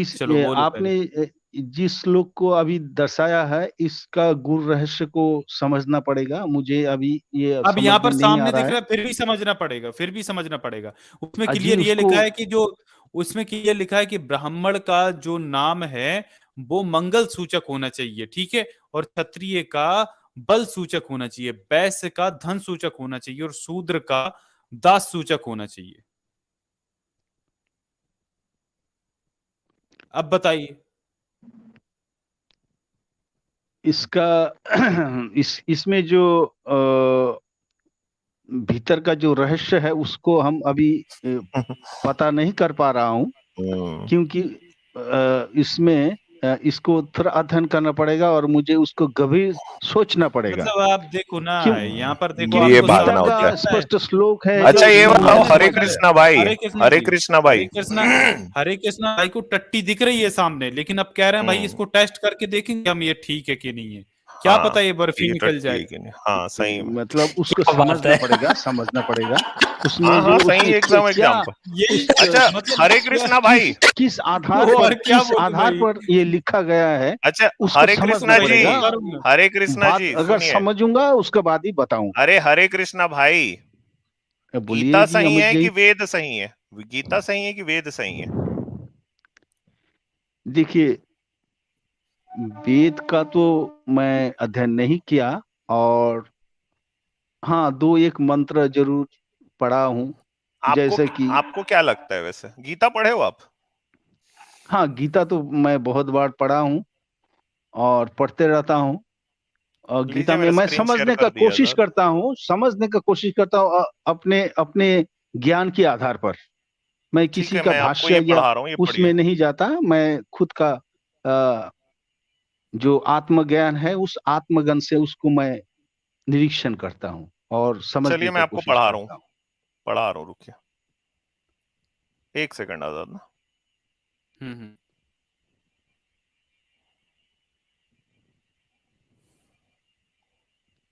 S1: चलो बोलो पहले।
S4: आपने जिस श्लोक को अभी दर्शाया है, इसका गुर रहस्य को समझना पड़ेगा। मुझे अभी ये
S1: अब
S4: समझ
S1: यहाँ
S4: में
S1: पर
S4: नहीं आ
S1: सामने
S4: रहा
S1: दिख
S4: है।
S1: रहा है, फिर भी समझना पड़ेगा, फिर भी समझना पड़ेगा। उसमें
S4: अजी
S1: क्लियर ये
S4: उसको
S1: लिखा है कि जो उसमें क्लियर लिखा है कि ब्राह्मण का जो नाम है वो मंगल सूचक होना चाहिए, ठीक है, और क्षत्रिय का बल सूचक होना चाहिए, वैश्य का धन सूचक होना चाहिए, और शूद्र का दास सूचक होना चाहिए। अब बताइए।
S4: इसका इसमें जो भीतर का जो रहस्य है उसको हम अभी पता नहीं कर पा रहा हूँ, क्योंकि इसमें इसको थोड़ा अध्ययन करना पड़ेगा और मुझे उसको गंभीर सोचना पड़ेगा।
S1: मतलब आप देखो ना,
S4: क्यों?
S1: यहाँ पर देखो,
S2: ये
S1: आपको
S4: गीता
S2: भावना
S1: सामने
S2: होता
S4: का
S2: है।
S1: दिखता है।
S4: स्पष्ट श्लोक है
S2: अच्छा
S4: जो
S2: ये
S1: जो
S2: बताओ,
S1: मैंने
S2: हरे
S1: बोला है,
S2: कृष्णा भाई,
S1: हरे कृष्णा
S2: हरे
S1: जी,
S2: कृष्णा भाई,
S1: हरे कृष्णा भाई को टट्टी दिख रही है सामने, लेकिन अब कह रहे हैं भाई इसको टेस्ट करके देखेंगे हम, ये ठीक है कि नहीं है। क्या
S2: हाँ
S1: पता ये बर्फी
S2: ये
S1: निकल
S2: टट्टी है
S1: जाए।
S2: कि नहीं? हाँ सही में।
S4: मतलब उसको
S3: क्या बात
S4: समझना
S3: है।
S4: पड़ेगा, समझना पड़ेगा उसमें
S2: हाँ हाँ सही
S4: उसमें
S2: एकदम
S4: क्या
S2: एग्जाम्पल।
S1: यही
S2: अच्छा
S1: मतलब
S2: हरे कृष्णा भाई,
S4: किस आधार
S1: तो
S4: पर,
S1: और क्या बोलूं भाई।
S4: ये लिखा गया है,
S2: अच्छा
S4: उसको
S2: हरे
S4: समझना
S2: कृष्णा जी,
S4: पड़ेगा।
S1: करूंगा।
S2: हरे कृष्णा
S4: बात
S2: जी
S4: अगर
S2: सुनिए।
S4: समझूंगा उसके बाद ही बताऊंगा।
S2: अरे हरे कृष्णा भाई,
S4: बोलिए
S2: गीता
S4: जी,
S2: सही
S4: हम
S2: है कि
S4: यही
S2: वेद सही है? गीता सही है कि वेद सही है?
S4: देखिए, वेद का तो मैं अध्ययन नहीं किया, और हाँ 2-1 मंत्र जरूर पढ़ा हूँ,
S2: आपको
S4: जैसे कि
S2: आपको क्या लगता है वैसे, गीता पढ़े हो आप?
S4: हाँ गीता तो मैं बहुत बार पढ़ा हूँ और पढ़ते रहता हूँ। और गीता
S2: लीजिए
S4: में
S2: मेरा
S4: मैं
S2: स्क्रीन शेयर
S4: समझने का
S2: कर दिया
S4: कोशिश
S2: सर।
S4: करता हूँ, अपने अपने ज्ञान के आधार पर। मैं
S2: ठीक
S4: किसी
S2: है
S4: का
S2: मैं आपको
S4: भाष्य
S2: ये
S4: या
S2: पढ़ा रहा हूँ, ये
S4: उसमें
S2: पढ़िए।
S4: नहीं जाता। मैं खुद का जो आत्मज्ञान है, उस आत्मज्ञान से उसको मैं निरीक्षण करता हूँ और समझने
S2: चलिए मैं
S4: का
S2: आपको
S4: कोशिश
S2: पढ़ा रहा हूँ,
S4: करता हूँ।
S2: रुकिए 1 सेकंड आजाद ना।
S1: हम्म।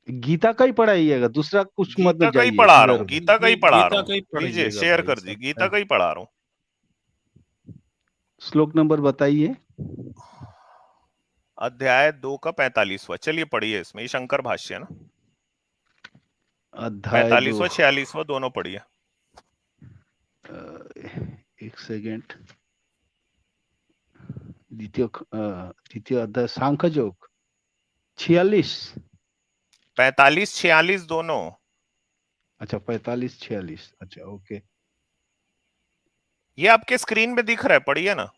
S4: गीता का ही पढ़ाइएगा, दूसरा कुछ मत
S2: गीता का ही
S4: जाइए
S2: पढ़ा रहा हूँ,
S4: किधर।
S2: गीता का ही पढ़ा
S1: गीता
S2: रहा
S1: का ही
S2: हूँ, लीजिए
S1: पढ़िएगा
S2: शेयर
S1: भाई
S2: कर दी,
S1: साहब।
S2: गीता का ही पढ़ा रहा हूँ।
S4: श्लोक नंबर बताइए।
S2: अध्याय 2 का 45वां, चलिए पढ़िए, इसमें ये शंकर भाष्य है ना,
S4: अध्याय
S2: 45वां 46वां दोनों पढ़िए।
S4: एक सेकेंड। द्वितीय अध्याय सांख्य योग 46।
S2: 45 46 दोनों।
S4: अच्छा 45 46, अच्छा ओके।
S2: ये आपके स्क्रीन में दिख रहा है, पढ़िए ना।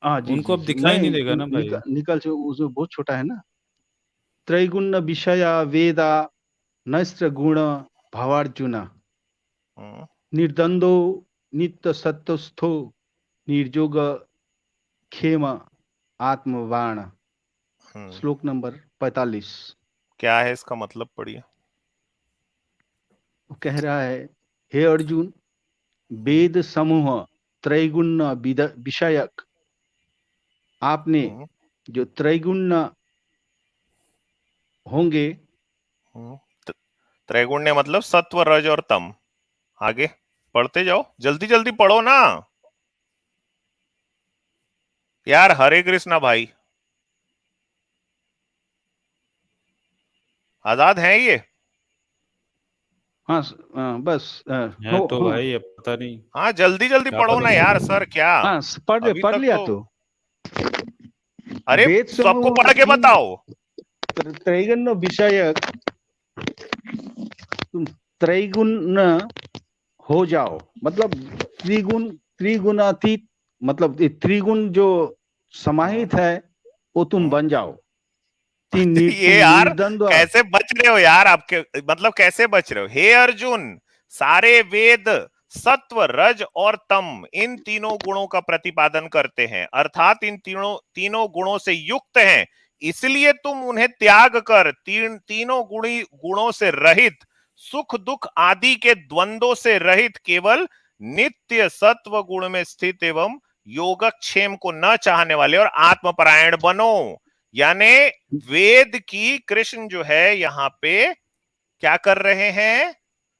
S4: हाँ जी
S1: उनको
S4: जी
S1: अब
S4: जी,
S1: दिखाई नहीं देगा ना भाई।
S4: निकल जो उसमें बहुत छोटा है ना। त्रैगुण विषया वेदा नस्त्र गुण भावार्जुन
S2: हम्म,
S4: निर्द्वंदो नित्य सत्वस्थो निर्जोग खेम आत्मवाण। श्लोक नंबर 45।
S2: क्या है इसका मतलब, पढ़िए।
S4: वो कह रहा है, हे अर्जुन, वेद समूह त्रैगुण विषयक आपने जो त्रैगुण होंगे।
S2: त्रैगुण्य मतलब सत्व रज और तम। आगे पढ़ते जाओ, जल्दी जल्दी पढ़ो ना यार। हरे कृष्णा भाई, आजाद है ये?
S4: हाँ बस
S1: है तो भाई, अब पता नहीं
S2: हाँ जल्दी जल्दी
S1: क्या
S2: पढ़ो ना
S1: पता।
S2: यार सर, क्या
S4: हाँ
S2: अभी
S4: पढ़
S2: तक
S4: लिया
S2: तो।
S4: अरे
S2: अरे
S4: वेद
S2: सबको पढ़ के बताओ।
S4: त्रैगुण विषयक तुम त्रैगुण हो जाओ, मतलब त्रिगुणातीत, मतलब त्रिगुण जो समाहित है वो तुम बन जाओ।
S2: ये यार
S4: निर्द्वंद्व।
S2: कैसे बच रहे हो यार, आपके मतलब कैसे बच रहे हो? हे अर्जुन, सारे वेद सत्व रज और तम इन तीनों गुणों का प्रतिपादन करते हैं, अर्थात इन तीनों गुणों से युक्त हैं। इसलिए तुम उन्हें त्याग कर तीनों गुणों से रहित, सुख दुख आदि के द्वंद्वों से रहित, केवल नित्य सत्व गुण में स्थित एवं योगक्षेम को न चाहने वाले और आत्मपरायण बनो। यानी वेद की कृष्ण जो है यहाँ पे क्या कर रहे हैं?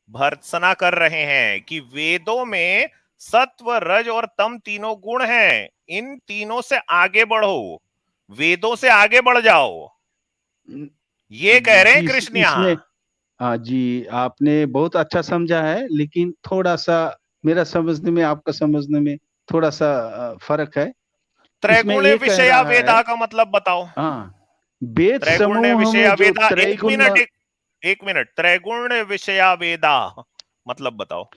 S2: भर्त्सना कर रहे हैं कि वेदों में सत्व रज और तम तीनों गुण हैं, इन तीनों से आगे बढ़ो, वेदों से आगे बढ़ जाओ, ये कह रहे हैं कृष्ण यहाँ।
S4: हाँ जी, आपने बहुत अच्छा समझा है, लेकिन थोड़ा सा मेरा समझने में आपका समझने में थोड़ा सा फर्क है। इसमें
S2: त्रैगुण्य
S4: ये कह
S2: विषया
S4: रहा
S2: वेदा
S4: है,
S2: का मतलब बताओ।
S4: हाँ, वेद
S2: त्रैगुण्य
S4: समूह
S2: विषया
S4: में जो
S2: वेदा,
S4: त्रैगुण,
S2: एक मिनट, त्रैगुण्य विषया वेदा मतलब बताओ।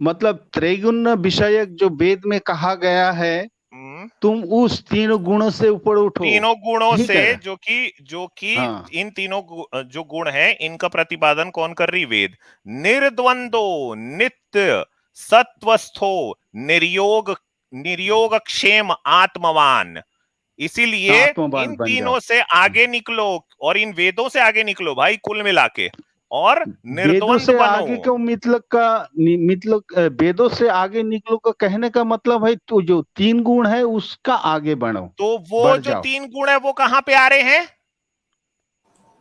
S4: मतलब त्रैगुण विषयक जो वेद में कहा गया है, तुम उस तीनों गुणों से ऊपर उठो।
S2: तीनों गुणों
S4: यही
S2: से,
S4: कह रहा है।
S2: जो कि
S4: हाँ,
S2: इन तीनों जो गुण हैं, इनका प्रतिपादन कौन कर रही? वेद। निर्द्वंदो नित्य सत्वस्थो निर्योग क्षेम आत्मवान। इसीलिए
S4: आत्मवान
S2: इन
S4: बन
S2: तीनों
S4: जाओ।
S2: से आगे निकलो और इन वेदों से आगे निकलो भाई, कुल मिला के, और
S4: वेदों
S2: निर्द्वंद
S4: से
S2: बनो।
S4: आगे क्यों? वेदों से आगे निकलो का कहने का मतलब है तो जो तीन गुण है उसका आगे बढ़ो,
S2: तो वो
S4: बढ़
S2: जो
S4: जाओ।
S2: तीन गुण है वो कहां पे आ रहे हैं?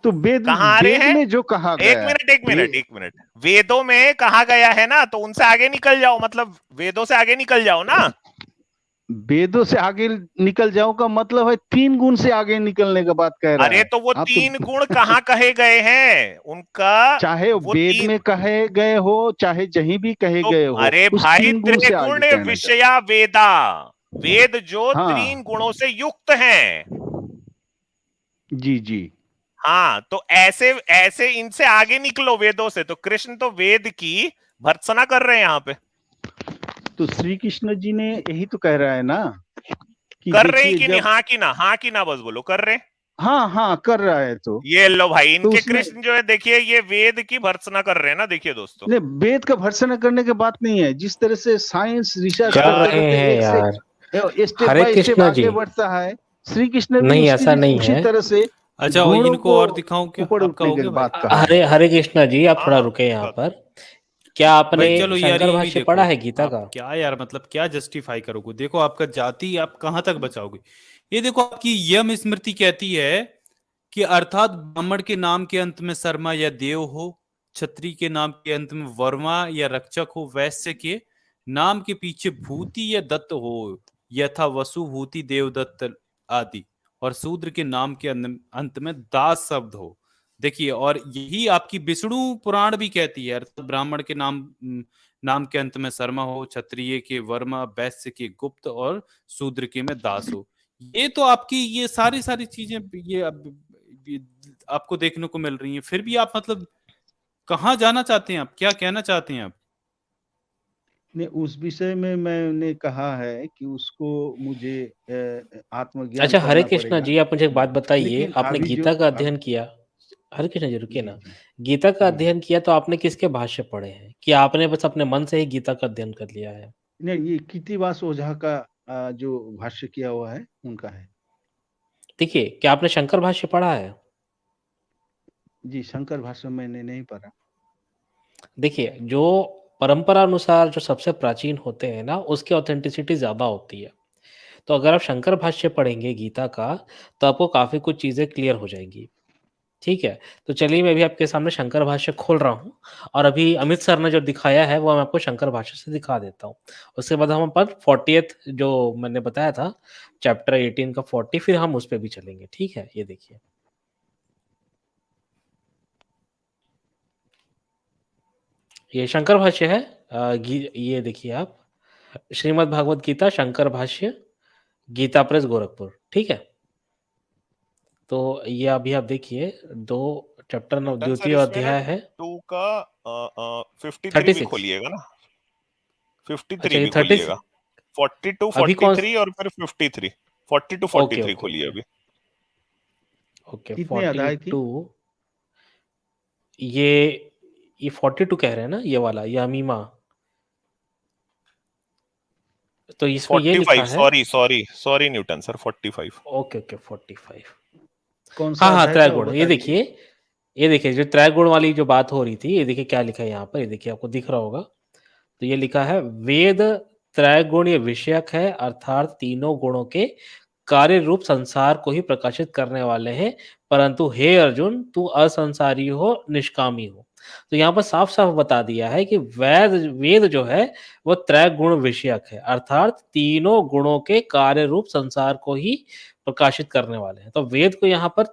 S4: तो वेद
S2: कहां आ रहे
S4: वेद
S2: हैं?
S4: में जो कहा गया है,
S2: एक मिनट, वेदों में कहा गया है ना, तो उनसे आगे निकल जाओ, मतलब वेदों से आगे निकल जाओ ना।
S4: वेदों से आगे निकल जाओ का मतलब है तीन गुण से आगे निकलने का बात कह रहा
S2: अरे
S4: है।
S2: तो वो
S4: आप
S2: तीन गुण कहाँ कहे गए हैं उनका?
S4: चाहे
S2: वो
S4: वेद
S2: तीन,
S4: में कहे गए हो, चाहे जहीं भी कहे
S2: तो
S4: गए हो,
S2: अरे
S4: उस
S2: भाई
S4: तीन गुण से आगे
S2: त्रिगुण
S4: कहना चाहते।
S2: विषया वेदा, वेद जो
S4: हाँ
S2: तीन गुणों से युक्त हैं।
S4: जी जी।
S2: हाँ, तो ऐसे ऐसे इनसे आगे निकलो वेदों से। तो कृष्ण तो वेद की भर्त्सना कर रहे हैं यहाँ पे।
S4: तो श्री कृष्ण जी ने यही तो कह रहा है ना कि
S2: कर रहे हैं कि नहीं?
S4: जब,
S2: हाँ कि ना, हाँ कि ना, बस बोलो, कर रहे हैं।
S4: हाँ हाँ कर रहा है। तो
S2: ये लो भाई,
S4: तो
S2: इनके
S4: उसमें
S2: कृष्ण जो है, देखिए ये वेद की भर्त्सना कर रहे हैं ना, देखिए दोस्तों।
S4: नहीं, वेद का भर्त्सना करने की बात नहीं है। जिस तरह से साइंस रिसर्च
S3: कर
S4: करते
S3: रहे
S4: करते
S3: हैं
S4: एक
S3: यार।
S4: से step
S3: Hare
S4: by step
S3: Krishna ji,
S4: आगे बढ़ता है, श्री कृष्ण भी
S3: नहीं ऐसा नहीं
S4: उसी
S3: है।
S4: तरह से
S1: अच्छा,
S4: गुणों
S1: इनको
S4: को
S1: और दिखाऊं क्या?
S4: ऊपर
S1: आपका
S4: उठने
S1: हो
S4: की
S1: गया भाई?
S4: बात कहा है।
S3: हरे हरे कृष्णा जी, आप थोड़ा
S2: हाँ
S3: रुके यहाँ
S2: हाँ,
S3: पर। क्या आपने
S1: भाई चलो यार,
S3: शंकर
S1: ये भी
S3: भाष्य
S1: देखो,
S3: पढ़ा है गीता
S1: आप
S3: का?
S1: क्या यार, मतलब क्या जस्टिफाई करोगे? देखो आपका जाति आप कहां तक बचाओगे? ये देखो, आपकी यम स्मृति कहती है कि अर्थात ब्राह्मण के नाम के अंत में शर्मा या देव हो, क्षत्रिय के नाम के अंत में वर्मा या रक्षक हो, वैश्य के नाम के पीछे भूति या दत्त हो, यथा वसु भूति देवदत्त आदि, और शूद्र के नाम के अंत में दास शब्द हो। देखिए, और यही आपकी विष्णु पुराण भी कहती है, अर्थात ब्राह्मण के नाम के अंत में शर्मा हो, क्षत्रिय के वर्मा, वैश्य के गुप्त और शूद्र के में दास हो। ये तो आपकी ये सारी चीजें ये आपको देखने को मिल रही हैं, फिर भी आप मतलब कहाँ जाना चाहते हैं, आप क्या कहना चाहते हैं आप?
S4: नहीं, उस विषय में मैंने कहा है कि उसको मुझे आत्मज्ञान
S3: अच्छा, हरे
S4: करना
S3: कृष्णा
S4: पड़ेगा।
S3: जी, आप मुझे एक बात बताइए,
S4: लेकिन
S3: आपने
S4: अभी
S3: गीता
S4: जो
S3: का अध्ययन किया। हरे कृष्णा जी, रुकिए
S4: जी
S3: ना।
S4: जी
S3: गीता का
S4: जी
S3: अध्ययन किया तो आपने किसके भाष्य पढ़े हैं, कि आपने बस अपने मन से ही गीता का अध्ययन कर लिया है?
S4: नहीं, ये कृत्तिवास ओझा का जो भाष्य किया हुआ है उनका है।
S3: देखिए, क्या आपने शंकर भाष्य पढ़ा है?
S4: जी, शंकर भाष्य मैंने नहीं पढ़ा।
S3: देखिए, जो परंपरा अनुसार जो सबसे प्राचीन होते हैं ना, उसकी ऑथेंटिसिटी ज़्यादा होती है। तो अगर आप शंकर भाष्य पढ़ेंगे गीता का, तो आपको काफ़ी कुछ चीज़ें क्लियर हो जाएँगी। ठीक है? तो चलिए, मैं अभी आपके सामने शंकर भाष्य खोल रहा हूँ, और अभी अमित सर ने जो दिखाया है, वो मैं आपको शंकर भाष्य से दिखा देता हूँ। उसके बाद हम अपन 40th जो मैंने बताया था, चैप्टर 18 का 40, फिर हम उस पे भी चलेंगे। ठीक है? ये देखिए। ये शंकर भाष्य है। ये देखिए आप, श्रीमद् भागवत गीता शंकर भाष्य, गीता प्रेस गोरखपुर। ठीक है? तो ये अभी आप देखिए, 2 चैप्टर
S2: न्यूटन सर,
S3: द्वितीय
S2: इसमें ना
S3: अध्याय है।
S2: 2 का 53 भी
S3: 36।
S2: खोलिएगा ना, 53
S3: अच्छा, ये
S2: भी
S3: 30
S2: खोलिएगा। 42
S3: अभी कौन?
S2: 43 और फिर 53, 42
S3: ओके,
S2: 43
S3: ओके,
S2: खोलिए
S3: ओके।
S2: अभी।
S3: ओके,
S4: कितने अध्याय की?
S3: 42। ये ये 42 कह रहे हैं ना, ये वाला, ये अमीमा। तो इसमें ये लिखा
S2: 45,
S3: है।
S2: Sorry Newton sir, 45।
S3: Okay, okay, 45।
S4: कौन
S3: हाँ,
S4: सा
S3: हाँ,
S4: अध्याय था वो
S3: त्रैगुण। ये
S4: बता दीजिए।
S3: देखिए, ये देखिए, जो त्रैगुण वाली जो बात हो रही थी, ये देखिए क्या लिखा है यहाँ पर, ये देखिए, आपको दिख रहा होगा। तो ये लिखा है, वेद त्रैगुण्य विषयक है, अर्थात तीनों गुणों के कार्य रूप संसार को ही प्रकाशित करने वाले हैं, परंतु हे अर्जुन, तू असंसारी हो, निष्कामी हो। तो यहाँ पर साफ-साफ बता दिया है कि वेद जो है, वो त्रैगुण विषयक है, अर्थात तीनों गुणों के कार्य रूप संसार को ही प्रकाशित करने वाले हैं। तो वेद को यहाँ पर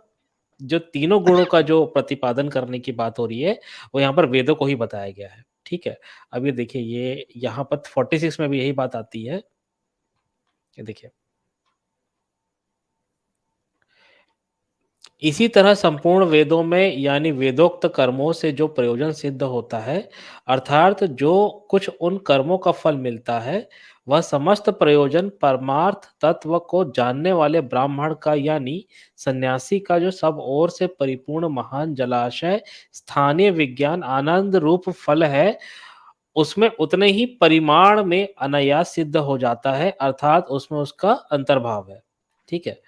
S3: जो तीनों गुणों का जो प्रतिपादन करने की बात हो रही है, वो यहाँ पर वेदों को ही बताया गया है। ठीक है? अब ये देखिए, ये यहाँ पर 46 में भी यही बात आती है। ये देखिए, इसी तरह संपूर्ण वेदों में, यानी वेदोक्त कर्मों से जो प्रयोजन सिद्ध होता है, अर्थात जो कुछ उन कर्मों का फल मिलता है, वह समस्त प्रयोजन परमार्थ तत्व को जानने वाले ब्राह्मण का, यानी सन्यासी का, जो सब ओर से परिपूर्ण महान जलाशय स्थानीय विज्ञान आनंद रूप फल है, उसमें उतने ही परिमाण में अनायास सिद्ध हो जाता है, अर्थात उसमें उसका अंतर्भाव है। ठीक है?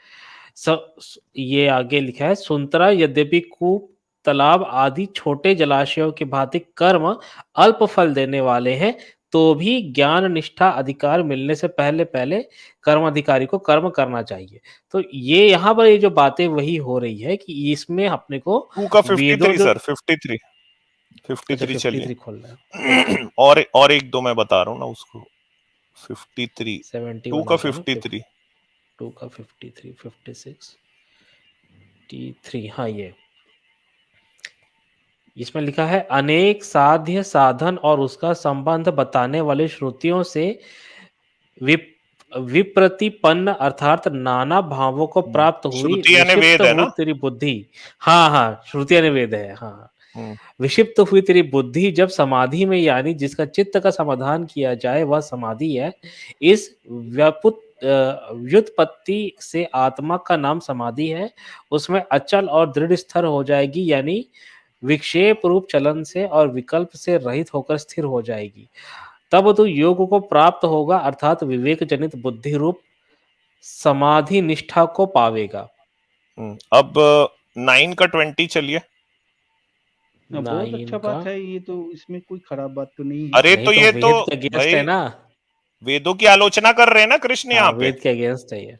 S3: ये आगे लिखा है, सुंतरा यद्यपि कूप, तालाब आदि छोटे जलाशयों की भांति कर्म अल्प फल देने वाले हैं, तो भी ज्ञान निष्ठा अधिकार मिलने से पहले पहले कर्म अधिकारी को कर्म करना चाहिए। तो ये यहाँ पर ये जो बातें वही हो रही है कि इसमें अपने को
S2: 2 का
S3: वेदों
S2: 53
S3: जो।
S2: सर, 53,
S3: अच्छा,
S2: 53 चलिए।
S3: 53 खोलना है। ओके।
S2: और एक दो मैं बता रहा हूँ ना उसको। 53, 2
S3: 71
S2: का
S3: हो गया ना,
S2: 53।
S3: 2 का 53, 56, T3। हाँ, ये इसमें लिखा है, अनेक साध्य साधन और उसका संबंध बताने वाली श्रुतियों से विप विप्रतिपन्न, अर्थात नाना भावों को प्राप्त हुई
S2: श्रुति यानी
S3: विक्षिप्त
S2: वेद है
S3: हुई
S2: ना।
S3: तेरी बुद्धि। हाँ, हाँ, श्रुति यानी वेद है। हाँ, हाँ।
S2: हम्म,
S3: विक्षिप्त हुई तेरी बुद्धि जब समाधि में, यानी जिसका चित्त का समाधान किया जाए, वह समाधि है। इस व्युत्पत्ति से आत्मा का नाम समाधि है, उसमें अचल और दृढ़ स्थिर हो जाएगी, यानी विक्षेप रूप चलन से और विकल्प से रहित होकर स्थिर हो जाएगी। तब तो योग को प्राप्त होगा, अर्थात विवेक जनित बुद्धि रूप समाधि निष्ठा को पावेगा।
S2: अब 9 का 20 चलिए।
S4: बहुत अच्छा
S3: 9 का।
S4: बात है, ये तो इसमें कोई खराब बात तो नहीं है।
S2: अरे
S3: नहीं
S2: तो
S3: तो
S2: ये तो
S3: वेद के अगेंस्ट है
S2: भाई
S3: ना।
S2: वेदों की आलोचना कर रहे हैं ना कृष्ण
S3: हाँ,
S2: यहाँ पे।
S3: वेद के अगेंस्ट है ये।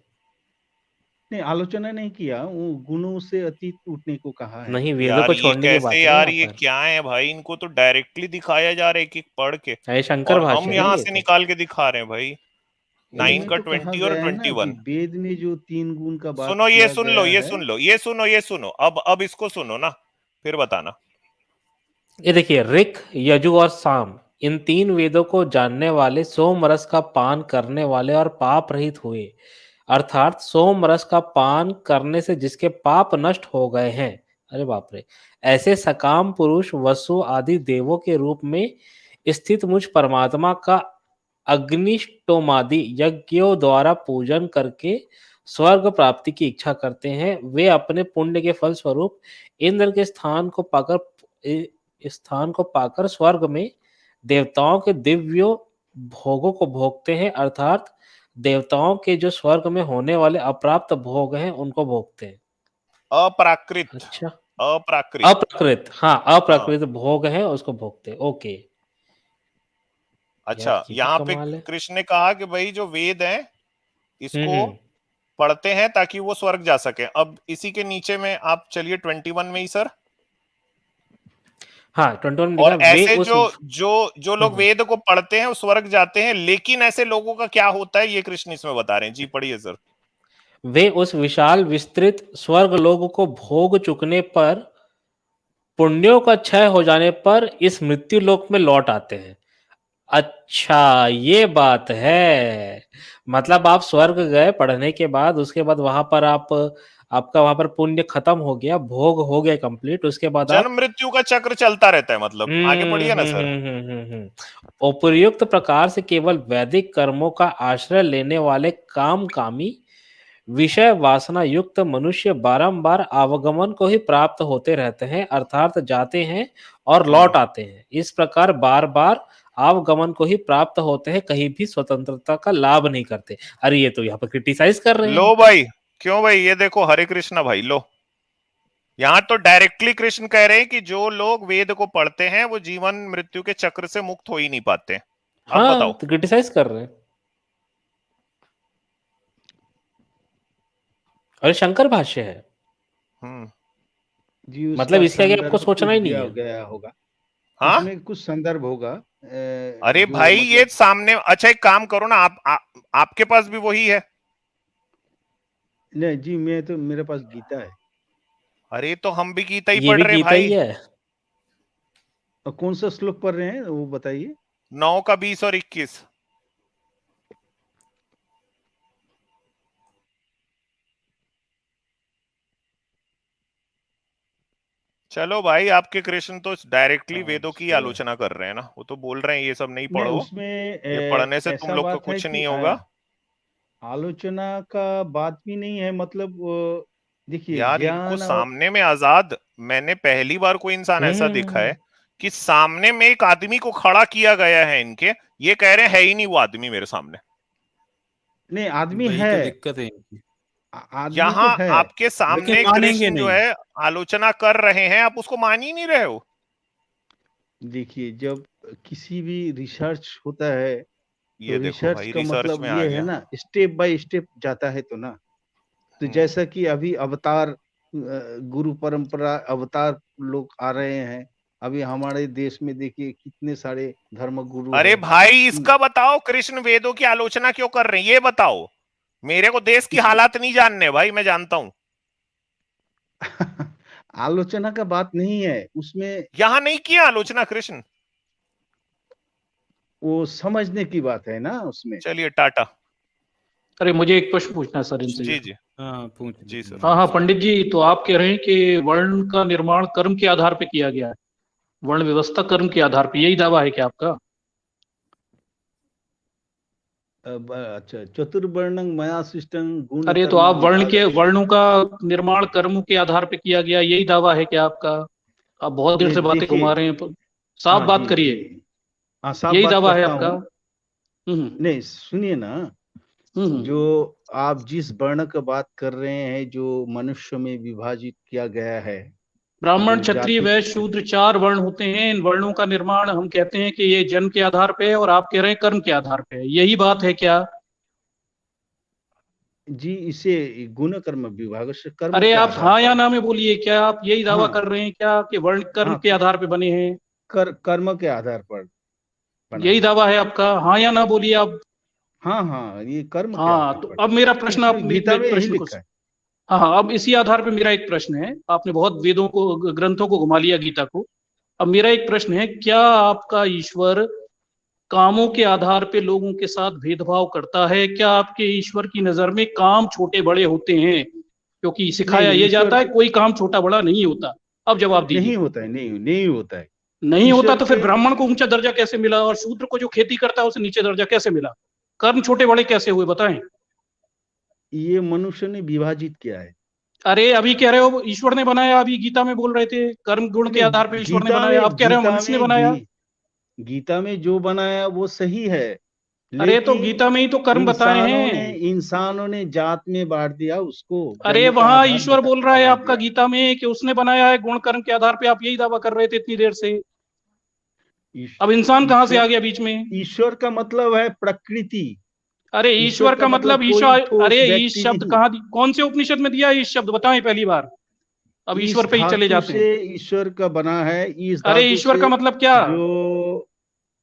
S4: नहीं, आलोचना नहीं किया, वो गुणों से अतीत उठने को कहा है।
S3: नहीं, वेदों
S2: यार
S3: को
S2: ये
S3: छोड़ने की बात
S2: कैसे
S3: है
S2: यार,
S3: यहाँ
S2: ये
S3: पर।
S2: क्या है भाई, इनको तो डायरेक्टली दिखाया जा रहा है कि पढ़ के,
S3: ये शंकर
S2: और
S3: भाष्य
S2: हम
S3: है
S2: यहाँ
S3: ये
S2: से
S3: तो।
S2: निकाल के दिखा रहे हैं भाई। 9
S4: इसमें
S2: का
S4: तो कहा
S2: 20 और
S4: गया है ना कि
S2: 21।
S4: वेद में जो 3 गुण का बात
S2: सुनो, ये
S4: किया
S2: सुन लो,
S4: गया
S2: ये
S4: है।
S2: सुन लो, ये सुनो, ये सुनो, अब इसको सुनो ना, फिर बताना।
S3: ये देखिए, ऋक, यजु और साम, इन 3 वेदों को जानने वाले सोम रस का पान करने वाले और पाप रहित हुए, अर्थात सोम रस का पान करने से जिसके पाप नष्ट हो गए हैं, अरे बाप रे, ऐसे सकाम पुरुष वसु आदि देवों के रूप में स्थित मुझ परमात्मा का अग्निष्टोमादि यज्ञों द्वारा पूजन करके स्वर्ग प्राप्ति की इच्छा करते हैं। वे अपने पुण्य के फल स्वरूप इंद्र के स्थान को पाकर स्वर्ग में देवताओं के दिव्य भोगों को भोगते हैं, अर्थात देवताओं के जो स्वर्ग में होने वाले अप्राप्त भोग हैं उनको भोगते हैं।
S2: अप्राकृत,
S3: अच्छा,
S2: अप्राकृत,
S3: अप्राकृत, हाँ,
S2: हाँ।
S3: अप्राकृत भोग है उसको भोगते हैं। ओके,
S2: अच्छा,
S3: यार ये भी
S2: यहाँ पे
S3: कमाल है।
S2: कृष्ण ने कहा कि भाई जो वेद है इसको
S3: हम्म,
S2: पढ़ते हैं ताकि वो स्वर्ग जा सके। अब इसी के नीचे में आप चलिए 21 में ही सर।
S3: हाँ, 21 में
S2: और
S3: लिखा वे
S2: ऐसे
S3: उस
S2: जो लोग वेद को पढ़ते हैं वो स्वर्ग जाते हैं, लेकिन ऐसे लोगों का क्या होता है ये कृष्ण इसमें बता रहे हैं। जी पढ़िए सर।
S3: वे उस विशाल विस्तृत स्वर्ग लोक को भोग चुकने पर, पुण्यों का क्षय हो जाने पर इस मृत्यु लोक में लौट आते हैं। अच्छा, ये बात है। मतलब आप स्वर्ग गए पढ़ने के बाद, उसके बाद वहां पर आपका वहां पर पुण्य खत्म हो गया, भोग हो गया कंप्लीट, उसके बाद आप
S2: जन्म मृत्यु का चक्र चलता रहता है, मतलब आगे पढ़िए ना सर।
S3: उपयुक्त प्रकार से केवल वैदिक कर्मों का आश्रय लेने वाले काम कामी विषय वासना युक्त मनुष्य बारंबार आवागमन को ही प्राप्त होते रहते हैं, अर्थात जाते हैं और लौट आते हैं। इस प्रकार बार बार आवागमन को ही प्राप्त होते हैं, कहीं भी स्वतंत्रता का लाभ नहीं करते। अरे ये तो यहाँ पर क्रिटिसाइज कर रहे
S2: लो
S3: हैं।
S2: भाई, क्यों भाई, ये देखो हरे कृष्णा भाई, लो यहाँ तो डायरेक्टली कृष्ण कह रहे हैं कि जो लोग वेद को पढ़ते हैं वो जीवन मृत्यु के चक्र से मुक्त हो ही नहीं पाते। अब
S3: हाँ,
S2: बताओ।
S3: तो क्रिटिसाइज कर रहे हैं। और शंकर भाष्य है,
S4: जी,
S3: मतलब
S4: उसका
S3: इसके आगे आपको
S4: संदर्भ
S3: सोचना
S4: कुछ
S3: ही नहीं
S4: दिया
S3: है।
S4: गया होगा,
S2: हाँ,
S4: उसमें कुछ संदर्भ होगा।
S2: अरे
S4: जो
S2: भाई ये
S4: मतलब
S2: सामने, अच्छा एक काम करो ना, आपके पास भी वही है।
S4: नहीं जी, मेरे पास गीता है।
S2: अरे तो हम भी गीता ही
S3: ये
S2: पढ़
S3: भी
S2: रहे
S3: गीता
S2: भाई।
S3: ही है।
S4: और कौन सा श्लोक पढ़ रहे हैं वो बताइए।
S2: 9 का 20 और 21। चलो भाई, आपके कृष्ण तो डायरेक्टली वेदों की
S4: अच्छा,
S2: आलोचना कर रहे हैं ना, वो तो बोल रहे हैं ये सब नहीं
S4: नहीं
S2: पढ़ो,
S4: उसमें
S2: ये पढ़ने से तुम
S4: ऐसा
S2: लोग का
S4: बात है
S2: कुछ
S4: कि
S2: नहीं होगा।
S4: आलोचना का बात भी नहीं है, मतलब देखिए
S2: यार इनको
S4: ज्ञान और
S2: सामने में आजाद, मैंने पहली बार कोई इंसान ऐसा देखा
S3: हम्म,
S2: है कि सामने में एक आदमी को खड़ा किया गया है इनके, ये कह रहे हैं है ही नहीं वो आदमी मेरे सामने।
S4: नहीं, आदमी
S1: वही
S4: है,
S1: तो दिक्कत है इनकी।
S4: आदमी तो
S2: यहाँ
S4: है।
S2: आपके
S1: लेकिन
S2: सामने
S1: मानेंगे
S2: कृष्ण जो
S1: नहीं।
S2: है आलोचना कर रहे हैं, आप उसको मान ही नहीं रहे हो।
S4: देखिए, जब किसी भी रिसर्च होता है तो
S2: ये देखो
S4: रिसर्च
S2: भाई,
S4: का
S2: रिसर्च
S4: मतलब
S2: में आ
S4: ये है
S2: गया।
S4: ना, स्टेप बाय स्टेप जाता है तो ना। तो जैसा कि अभी अवतार गुरु परंपरा अवतार लोग आ रहे हैं। अभी हमारे देश में देखिए कितने सारे धर्म गुरु
S2: अरे
S4: है।
S2: भाई इसका बताओ, कृष्ण वेदों की आलोचना क्यों कर रहे हैं ये बताओ। मेरे को देश की
S4: इस
S2: हालात नहीं जानने भाई, मैं जानता हूं।
S4: आलोचना का बात नहीं है उसमें,
S2: यहां नहीं किया आलोचना कृष्ण।
S4: वो समझने की बात है ना उसमें।
S2: चलिए टाटा।
S5: अरे मुझे एक प्रश्न पूछना है सर इनसे।
S2: जी जी।
S1: हाँ पूछ
S2: जी सर।
S5: हाँ हाँ पंडित जी, तो आप कह रहे हैं कि वर्ण का निर्माण कर्म के आधार पे किया गया है, वर्ण व्यवस्था कर्म के आधार पे, यही दावा है क्या आपका?
S4: अच्छा, चतुर्वर्णं मया सृष्टं गुण
S5: अरे तो
S4: कर्म
S5: आप
S4: विभाग।
S5: वर्णों का निर्माण कर्म के आधार पे किया गया, यही दावा है क्या आपका? आप बहुत देर
S4: नहीं
S5: से बातें
S4: देखिए,
S5: घुमा रहे हैं, साफ
S4: हाँ
S5: बात
S4: जी
S5: करिए।
S4: जी, हाँ साफ
S5: यही
S4: बात
S5: दावा है
S4: करता
S5: आपका?
S4: हूँ। नहीं सुनिए ना,
S5: हम्म।
S4: जो आप जिस वर्ण का बात कर रहे हैं, जो मनुष्य में विभाजित किया गया है,
S5: ब्राह्मण
S4: जो
S5: क्षत्रिय
S4: जाति,
S5: वैश्य शूद्र 4 वर्ण होते हैं। इन वर्णों का निर्माण हम कहते हैं कि ये जन्म के आधार पे है, और आप कह रहे हैं कर्म के आधार पे है, यही बात है क्या?
S4: जी इसे गुण कर्म विभाग से कर्म
S5: अरे
S4: के
S5: आप
S4: आधार
S5: हाँ
S4: पर।
S5: या ना में बोलिए, क्या आप यही दावा
S4: हाँ
S5: कर रहे हैं क्या कि वर्ण कर्म
S4: हाँ
S5: के आधार पे बने हैं?
S4: कर्म के आधार पर बना
S5: यही
S4: है।
S5: दावा है आपका? हाँ या ना बोलिए आप।
S4: हाँ हाँ ये कर्म के
S5: हाँ,
S4: आधार
S5: तो
S4: पर,
S5: अब मेरा प्रश्न, आप
S4: इसमें
S5: मेरे
S4: गीता में यही
S5: प्रश्न को,
S4: लिखा है।
S5: हाँ हाँ, अब इसी आधार पे मेरा एक प्रश्न है। आपने बहुत वेदों को, ग्रंथों को घुमा लिया, गीता को। अब मेरा एक प्रश्न है, क्या आपका ईश्वर कामों के आधार पे लोगों के साथ भेदभाव करता है? क्या आपके ईश्वर की नजर में काम छोटे बड़े होते हैं? क्योंकि
S4: नहीं
S5: सिखाया
S4: नहीं
S5: ये
S4: ईश्वर
S5: जाता है
S4: के
S5: कोई काम छोटा बड़ा नहीं होता। अब जवाब दीजिए।
S4: नहीं होता है, नहीं नहीं होता है।
S5: नहीं होता
S4: ईश्वर
S5: तो फिर
S4: के
S5: ब्राह्मण को ऊंचा दर्जा कैसे मिला, और शूद्र को जो खेती करता है उसे नीचे दर्जा कैसे मिला? कर्म छोटे बड़े कैसे हुए, बताएं।
S4: ये मनुष्य ने विभाजित किया है।
S5: अरे अभी कह रहे हो ईश्वर ने बनाया, अभी गीता में बोल रहे थे कर्म गुण के
S4: नहीं
S5: आधार पर ईश्वर ने
S4: गीता
S5: बनाया, अब
S4: में
S5: कह रहे हो मनुष्य ने बनाया।
S4: गीता में जो बनाया वो सही है,
S5: अरे तो
S4: लेकिन
S5: गीता में ही तो कर्म बताए हैं।
S4: इंसानों ने जात में बांट दिया, उसको
S5: अरे
S4: जन्म का
S5: वहां
S4: आधार
S5: ईश्वर बोल रहा है
S4: बना
S5: आपका
S4: दिया।
S5: गीता में कि उसने बनाया है गुण कर्म के आधार पे, आप यही दावा कर रहे थे इतनी देर से। अब इंसान कहाँ से आ
S4: ईश्वर
S5: गया बीच में?
S4: ईश्वर का मतलब है प्रकृति।
S5: अरे ईश्वर का मतलब
S4: कोई
S5: ईश्वर,
S4: ठोस
S5: अरे ईश
S4: व्यक्ति
S5: शब्द
S4: नहीं।
S5: कहाँ, कौन से उपनिषद में दिया है इस शब्द, बताएं पहली बार। अब
S4: इस
S5: ईश्वर पे ही चले
S4: धातु
S5: जाते हैं।
S4: से ईश्वर का बना है, इस
S5: अरे
S4: धातु
S5: ईश्वर
S4: से
S5: का मतलब क्या?
S4: जो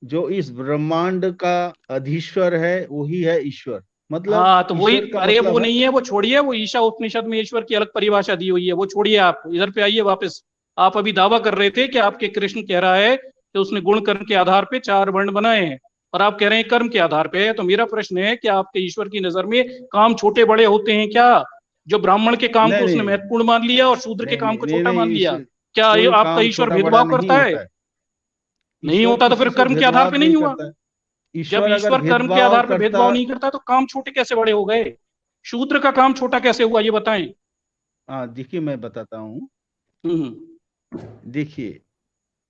S4: जो इस ब्रह्मांड का अधीश्वर है वही है ईश्वर। मतलब
S5: हाँ तो वही,
S4: ईश्वर का
S5: अरे वो
S4: मतलब है
S5: नहीं है, वो छोड़िए, वो ईशा उपनिषद में ईश्वर की अलग परिभाषा दी हुई है, वो छोड़िए, आप इधर पे आइए वापस। आप अभी दावा कर रहे थे कि आपके कृष्ण कह रहा है कि उसने गुण कर्म के आधार पे चार वर्ण बनाए हैं, और आप कह रहे हैं कर्म के आधार पे है। तो मेरा प्रश्न है कि आपके ईश्वर की नजर में काम छोटे बड़े होते हैं क्या? जो ब्राह्मण के काम को
S4: नहीं
S5: उसने
S4: नहीं
S5: महत्वपूर्ण मान लिया और शूद्र के
S4: नहीं
S5: काम
S4: नहीं
S5: को
S4: नहीं
S5: छोटा मान
S4: नहीं इस
S5: लिया, क्या ये
S4: कोई
S5: आपका
S4: काम
S5: ईश्वर
S4: छोटा बड़ा
S5: भेदभाव
S4: नहीं
S5: करता है?
S4: होता है।
S5: नहीं
S4: ईश्वर
S5: होता तो फिर
S4: किसी से
S5: कर्म के आधार पे
S4: भेदभाव
S5: नहीं
S4: नहीं
S5: हुआ।
S4: करता है।
S5: जब
S4: ईश्वर अगर
S5: ईश्वर कर्म के
S4: भेदभाव
S5: आधार पे
S4: करता
S5: भेदभाव नहीं करता तो काम छोटे कैसे बड़े हो गए? शूद्र का काम छोटा कैसे हुआ, ये बताएं।
S4: हाँ देखिए मैं बताता हूँ।
S5: हम्म।
S4: देखिए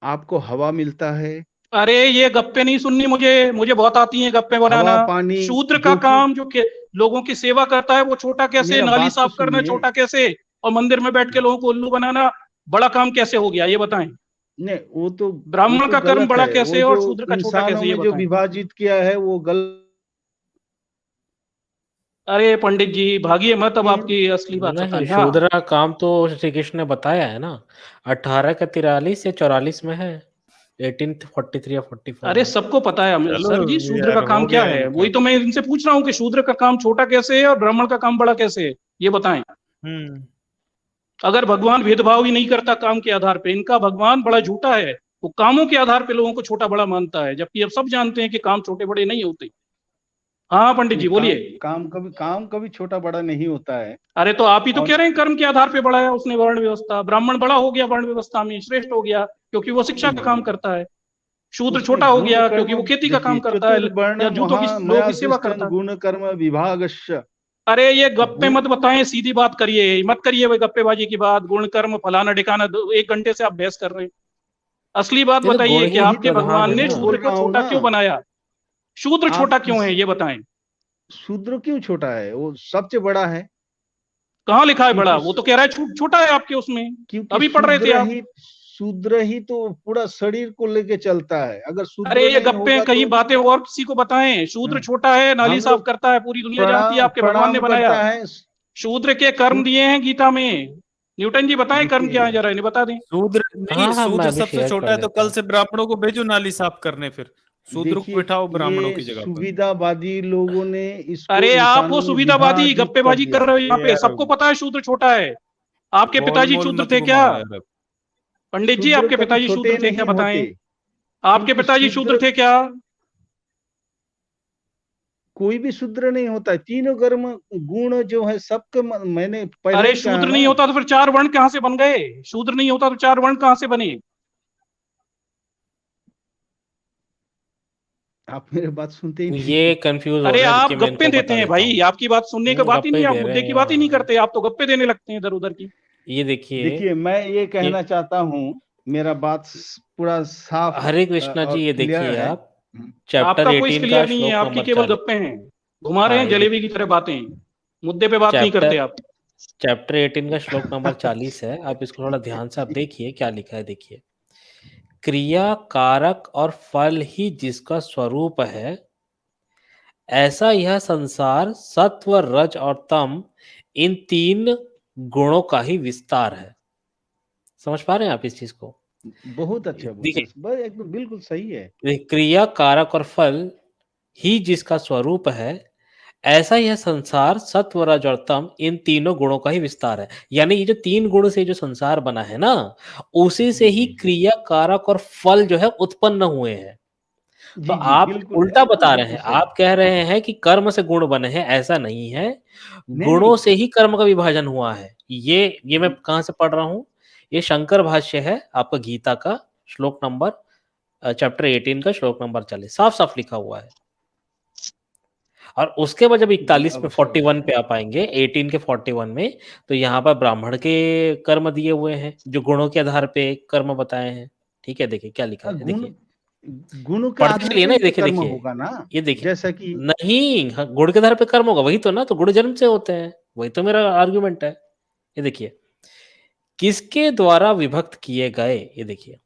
S4: आपको हवा मिलता है,
S5: अरे ये गप्पे नहीं सुननी मुझे, मुझे बहुत आती हैं गप्पे बनाना।
S4: हवा पानी
S5: शूद्र का
S4: जो कि
S5: काम जो लोगों की सेवा करता है वो छोटा कैसे?
S4: मेरा
S5: नाली
S4: बात तो
S5: साफ करना
S4: सुनिए।
S5: छोटा कैसे? और मंदिर में बैठ के लोगों को उल्लू बनाना बड़ा काम कैसे हो गया, ये बताएं।
S4: नहीं वो
S5: ब्राह्मण
S4: तो
S5: का कर्म
S4: गलत
S5: बड़ा
S4: है। वो
S5: कैसे
S4: जो
S5: और शूद्र का छोटा
S4: इंसानों
S5: कैसे, ये
S4: में जो
S5: बताएं।
S4: विभाजित किया है वो गलत।
S5: अरे पंडित जी भागिए मत, अब आपकी असली बात
S3: नहीं,
S5: बताएं। हाँ,
S3: शूद्र का काम तो श्री कृष्ण ने बताया है ना, 18 का 43 या 44 में है, 1843 या 44
S5: अरे
S3: में।
S5: सबको पता है
S1: चलो
S5: सर जी, शूद्र का
S1: यार,
S5: काम
S1: हो
S5: क्या
S1: गया
S5: है,
S1: इनका।
S5: वही तो मैं इनसे पूछ रहा हूँ कि शूद्र का काम छोटा कैसे है और ब्राह्मण का काम बड़ा कैसे है, ये बताएं।
S1: हम्म।
S5: अगर भगवान भेदभाव ही नहीं करता काम के आधार पे, इनका भगवान बड़ा झूठा है। वो कामों के आधार पे लोगों को छोटा बड़ा मानता है, जबकि अब सब जानते हैं कि काम छोटे बड़े नहीं होते। हाँ पंडित
S4: नहीं
S5: जी बोलिए।
S4: काम कभी छोटा बड़ा नहीं होता है।
S5: अरे तो आप ही तो
S4: और
S5: कह रहे हैं कर्म के आधार पे बढ़ाया उसने वर्ण व्यवस्था, ब्राह्मण बड़ा हो गया वर्ण व्यवस्था में, श्रेष्ठ हो गया क्योंकि वो शिक्षा का काम करता है। शूद्र
S4: उसमें
S5: छोटा हो
S4: गुण
S5: गया
S4: कर्म
S5: क्योंकि वो खेती का काम
S4: देखिए
S5: करता है
S4: चतुर्वर्ण
S5: या जूतों की, लोगों
S4: मया
S5: की सेवा
S4: तिष्ठन्
S5: करता है।
S4: गुण कर्म विभागस्य।
S5: अरे ये गप्पे
S4: गुण
S5: मत बताएं, सीधी बात करिए, मत करिए वो गप्पेबाजी की बात, गुण कर्म फलाना ढिकाना, 1 घंटे से आप बहस कर रहे हैं। असली बात
S3: ये तो
S5: बताइए
S3: गुण
S5: कि
S3: ही
S5: आपके
S3: प्रधान
S5: भगवान
S3: है
S5: ने
S3: ना।
S5: शूद्र
S4: बोल
S5: को
S4: रहा हूँ
S5: छोटा
S4: ना।
S5: क्यों बनाया? शूद्र छोटा
S4: आप
S5: क्यों है,
S4: इस
S5: ये बताएं।
S4: शूद्र क्यों छोटा है? वो सबसे बड़ा है।
S5: कहाँ लिखा है बड़ा?
S4: क्योंकि
S5: वो तो कह रहा है छोटा है आपके उसमें।
S4: क्योंकि
S5: अभी पढ़ रहे थे आप।
S4: शूद्र ही तो पूरा शरीर को लेके चलता है। अगर
S5: अरे
S4: शूद्र
S5: ये
S4: नहीं
S5: गप्पे
S4: होगा
S5: कहीं
S4: तो
S5: बातें और किसी को बताएं। शूद्र
S4: हाँ,
S5: छोटा है, नाली
S4: हम
S5: साफ
S4: लोग
S5: करता है, पूरी दुनिया जानती है
S4: प्रणाम
S5: आपके भगवान ने
S4: प्रणाम
S5: बनाया।
S4: करता है।
S5: शूद्र के कर्म दिए हैं गीता में। न्यूटन जी बताएं कर्म क्या है,
S4: देखिए
S5: जरा इन्हें बता दें।
S1: शूद्र नहीं,
S3: हाँ हाँ, मैं
S1: शूद्र
S3: अभी
S1: सबसे
S3: शेयर
S1: छोटा
S3: कर
S1: है, तो
S3: देता
S1: कल
S3: हूँ।
S1: से ब्राह्मणों को भेजो नाली साफ करने, फिर शूद्र को
S4: देखिए
S1: बिठाओ ब्राह्मणों
S4: ये
S1: की जगह पर।
S4: सुविधावादी लोगों ने इसको
S5: अरे आप हो
S4: इंसानों में
S5: सुविधावादी,
S4: विभाजित कर
S5: गप्पेबाजी कर
S4: दिया।
S5: रहे हो यहाँ
S1: ये
S5: पे,
S1: यार
S5: सबको पता है शूद्र छोटा है। आपके
S1: गोल
S5: पिताजी
S1: मोल
S5: शूद्र
S1: मत
S5: थे क्या?
S1: घुमाओ यार अब।
S5: पंडित जी
S4: शूद्र
S5: आपके
S4: कभी
S5: पिताजी
S4: छोटे
S5: शूद्र थे क्या,
S4: नहीं
S5: बताएं।
S4: होते,
S5: आपके
S4: क्योंकि
S5: पिताजी शूद्र
S4: शूद्र
S5: थे क्या?
S4: कोई भी शूद्र नहीं होता है। तीनों कर्म गुण जो है सबके मैंने पहले
S5: अरे
S4: ही कहा
S5: शूद्र
S4: ना।
S5: नहीं होता तो फिर चार वर्ण कहाँ से बन गए? शूद्र नहीं होता तो चार वर्ण कहाँ से बने?
S4: आप मेरे बात सुनते ही नहीं।
S3: ये कंफ्यूज हो
S5: अरे
S3: रहे हैं,
S5: आप
S3: रुकिए मैं
S5: गप्पे
S3: इनको
S5: देते
S3: बता
S5: हैं
S3: देता
S5: भाई,
S3: हूँ।
S5: आपकी बात सुनने का बात ही
S3: गप्पे
S5: नहीं,
S3: ही
S5: आप
S3: दे
S5: मुद्दे
S3: रहे
S5: की
S3: हैं
S5: बात ही नहीं
S3: यहाँ।
S5: करते, आप तो गप्पे देने लगते हैं इधर उधर की।
S3: ये देखिए,
S4: देखिए मैं ये
S3: ये
S4: कहना चाहता हूँ, मेरा बात पूरा साफ
S3: हरे कृष्णा जी,
S4: और
S3: ये
S4: क्लियर
S3: देखिए
S4: है।
S3: आप, चैप्टर
S5: आपका कोई
S3: 18 का
S5: क्लियर नहीं है,
S3: श्लोक
S5: आपकी
S3: नंबर
S5: केवल
S3: 40।
S5: गप्पे हैं, घुमा रहे
S3: हाँ,
S5: हैं
S3: ये
S5: जलेबी की
S3: देखिए,
S5: तरह बातें, मुद्दे पे बात नहीं करते
S3: चैप्टर
S5: आप।
S3: चैप्टर 18 का श्लोक नंबर 40 है, आप इसको थोड़ा ध्यान से आप देखिए क्या लिखा है। देखिए, क्रिया कारक और फल ही जिसका स्वरूप है, ऐसा यह संसार सत्व रज और तम इन 3 गुणों का ही विस्तार है। समझ पा रहे हैं आप इस चीज को?
S4: बहुत अच्छा,
S3: देखिए,
S4: एकदम बिल्कुल सही है।
S3: क्रिया कारक और फल ही जिसका स्वरूप है, ऐसा यह संसार सत्व रज और तम इन तीनों गुणों का ही विस्तार है। यानी ये जो 3 गुण से जो संसार बना है ना, उसी से ही क्रिया कारक और फल जो है उत्पन्न हुए हैं। तो आप उल्टा बता रहे हैं, आप कह रहे हैं कि कर्म से गुण बने हैं, ऐसा नहीं है। गुणों से ही कर्म का विभाजन हुआ है। ये मैं कहां से पढ़ रहा हूं? ये शंकर भाष्य है आपका गीता का, श्लोक नंबर चैप्टर 18 का श्लोक नंबर 40, साफ साफ लिखा हुआ है। और उसके बाद जब 41 पे 41 पे आप आएंगे, 18 के 41 में, तो यहाँ पर ब्राह्मण के कर्म दिए हुए हैं जो गुणों के आधार पे कर्म बताए हैं। ठीक है, देखिए क्या लिखा है, देखिए
S4: गुणों के आधार पे
S3: ना, देखिए
S4: कर्म
S3: देखिए
S4: होगा ना,
S3: ये देखिए,
S4: जैसा कि
S3: नहीं, गुण के आधार पे कर्म होगा, वही तो ना, तो गुण जन्म से होते हैं, वही तो मेरा आर्गुमेंट है। ये देखिए, किसके द्वारा विभक्त किए गए, ये देखिए,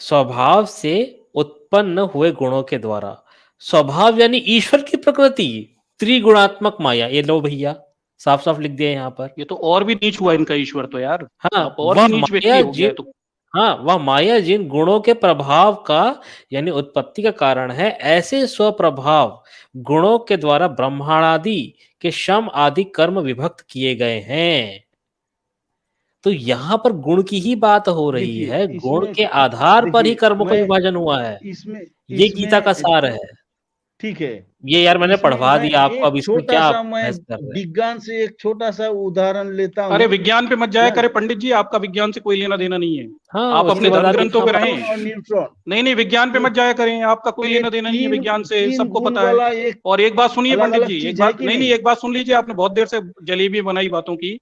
S3: स्वभाव से उत्पन्न हुए गुणों के द्वारा। स्वभाव यानी ईश्वर की प्रकृति, त्रिगुणात्मक माया। ये लो भैया, साफ साफ लिख दिया यहाँ पर।
S5: ये तो और भी नीच हुआ इनका ईश्वर तो यार।
S3: हाँ,
S5: आप और भी नीच व्यक्ति हो गया तो।
S3: हाँ, वह माया जिन गुणों के प्रभाव का यानी उत्पत्ति का कारण है, ऐसे स्वप्रभाव गुणों के द्वारा ब्रह्मांडादि के शम आदि कर्म विभक्त किए गए हैं। तो यहाँ पर गुण की ही बात हो रही है, गुण के आधार पर ही कर्मों का विभाजन हुआ है। ये गीता का सार है।
S4: ठीक है,
S3: ये यार मैंने पढ़वा दिया आपको, अब इसमें क्या बहस कर रहे हैं?
S4: विज्ञान से एक छोटा सा उदाहरण लेता हूँ।
S5: अरे विज्ञान पे मत जाया करे पंडित जी, आपका विज्ञान से कोई लेना देना नहीं है।
S3: हाँ,
S5: आप अपने धर्म ग्रंथों पे रहें।
S4: न्यूट्रॉन,
S5: नहीं विज्ञान पे मत जाया करें, आपका कोई लेना देना नहीं है विज्ञान से, सबको पता है। और एक बात सुनिए पंडित जी, एक बात नहीं, एक बात सुन लीजिए, आपने बहुत देर से जलेबी बनाई बातों की।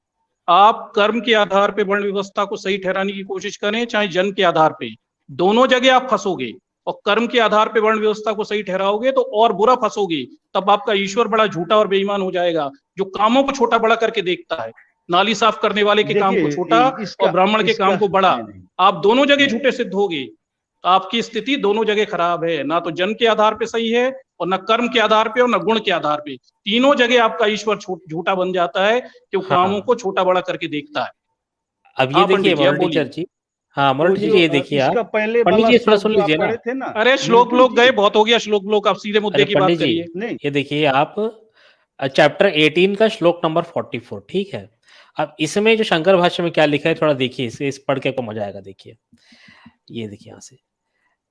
S5: आप कर्म के आधार पे वर्ण व्यवस्था को सही ठहराने की कोशिश करें, चाहे जन्म के आधार पे, दोनों जगह आप फंसोगे। और कर्म के आधार पे वर्ण व्यवस्था को सही ठहराओगे तो और बुरा फंसोगे। तब आपका ईश्वर बड़ा झूठा और बेईमान हो जाएगा, जो कामों को छोटा बड़ा करके देखता है। नाली साफ करने वाले के काम को छोटा और ब्राह्मण के काम को बड़ा। आप दोनों जगह झूठे सिद्ध होगे। आपकी स्थिति दोनों जगह खराब है, ना तो जन्म के आधार पे सही है और ना कर्म के आधार पे और ना गुण के आधार पे। तीनों जगह आपका ईश्वर झूठा बन जाता है, क्यों कामों को छोटा बड़ा करके देखता है।
S3: अब ये देखिए मोरल टीचर जी, हाँ मोरल टीचर ये देखिए आप, पंडित जी थोड़ा सुन लीजिए ना।
S5: अरे श्लोक लोग गए, बहुत हो गया श्लोक लोग, आप सीधे मुद्दे की बात करिए।
S3: ये देखिए आप चैप्टर 18 का श्लोक नंबर 44, ठीक है। अब इसमें जो शंकर भाष्य में क्या लिखा है थोड़ा देखिए, इस पढ़ के आपको मजा आएगा। देखिए, ये देखिए यहाँ से,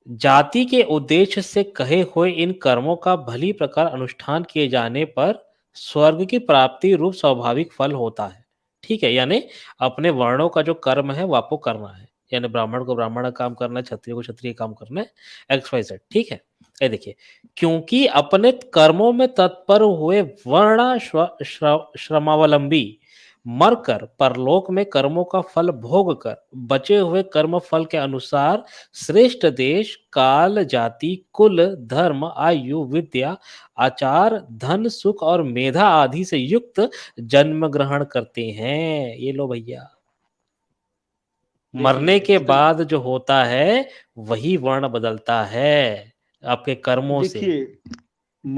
S3: जाति के उद्देश्य से कहे हुए इन कर्मों का भली प्रकार अनुष्ठान किए जाने पर स्वर्ग की प्राप्ति रूप स्वाभाविक फल होता है। ठीक है, यानी अपने वर्णों का जो कर्म है वो आपको करना है, यानी ब्राह्मण को ब्राह्मण का काम करना है, क्षत्रिय को क्षत्रिय काम करना है, XYZ। ठीक है, ये देखिए, क्योंकि अपने कर्मों में तत्पर हुए वर्ण श्रमावलंबी मरकर परलोक में कर्मों का फल भोग कर बचे हुए कर्म फल के अनुसार श्रेष्ठ देश, काल, जाति, कुल, धर्म, आयु, विद्या, आचार, धन, सुख और मेधा आदि से युक्त जन्म ग्रहण करते हैं। ये लो भैया, मरने के बाद जो होता है वही वर्ण बदलता है आपके कर्मों से।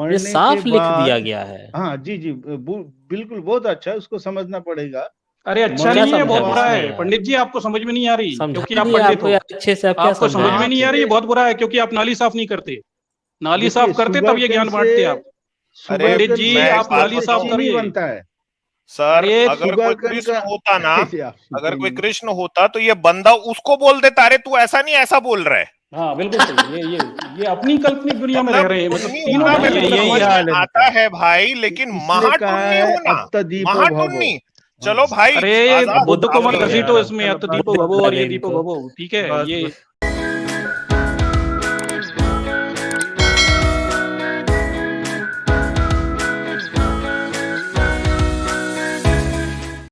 S3: ये साफ लिख दिया गया है।
S4: हाँ जी जी, बिल्कुल, बहुत अच्छा, उसको समझना पड़ेगा।
S5: अरे अच्छा नहीं है, बहुत बुरा है पंडित जी, आपको समझ में नहीं आ रही क्योंकि आप पंडित हो।
S3: अच्छे से
S5: आपको समझ में नहीं आ रही, बहुत बुरा है, क्योंकि आप नाली साफ नहीं करते। नाली साफ करते तब ये ज्ञान बांटते आप। पंडित जी आप नाली साफ करिए।
S4: बनता है
S2: सर, अगर कोई कृष्ण होता ना, अगर कोई कृष्ण होता तो ये बंदा उसको बोल देता, अरे तू ऐसा नहीं ऐसा बोल रहा है।
S5: हाँ बिल्कुल सही। ये अपनी काल्पनिक दुनिया में रह रहे हैं, मतलब तीनों
S2: में आता है भाई, लेकिन महाटुन्नी होना, महाटुन्नी। चलो भाई,
S5: अरे बुद्ध को मत घसीटो इसमें, अत दीपो भवो और ये दीपो भवो। ठीक है, ये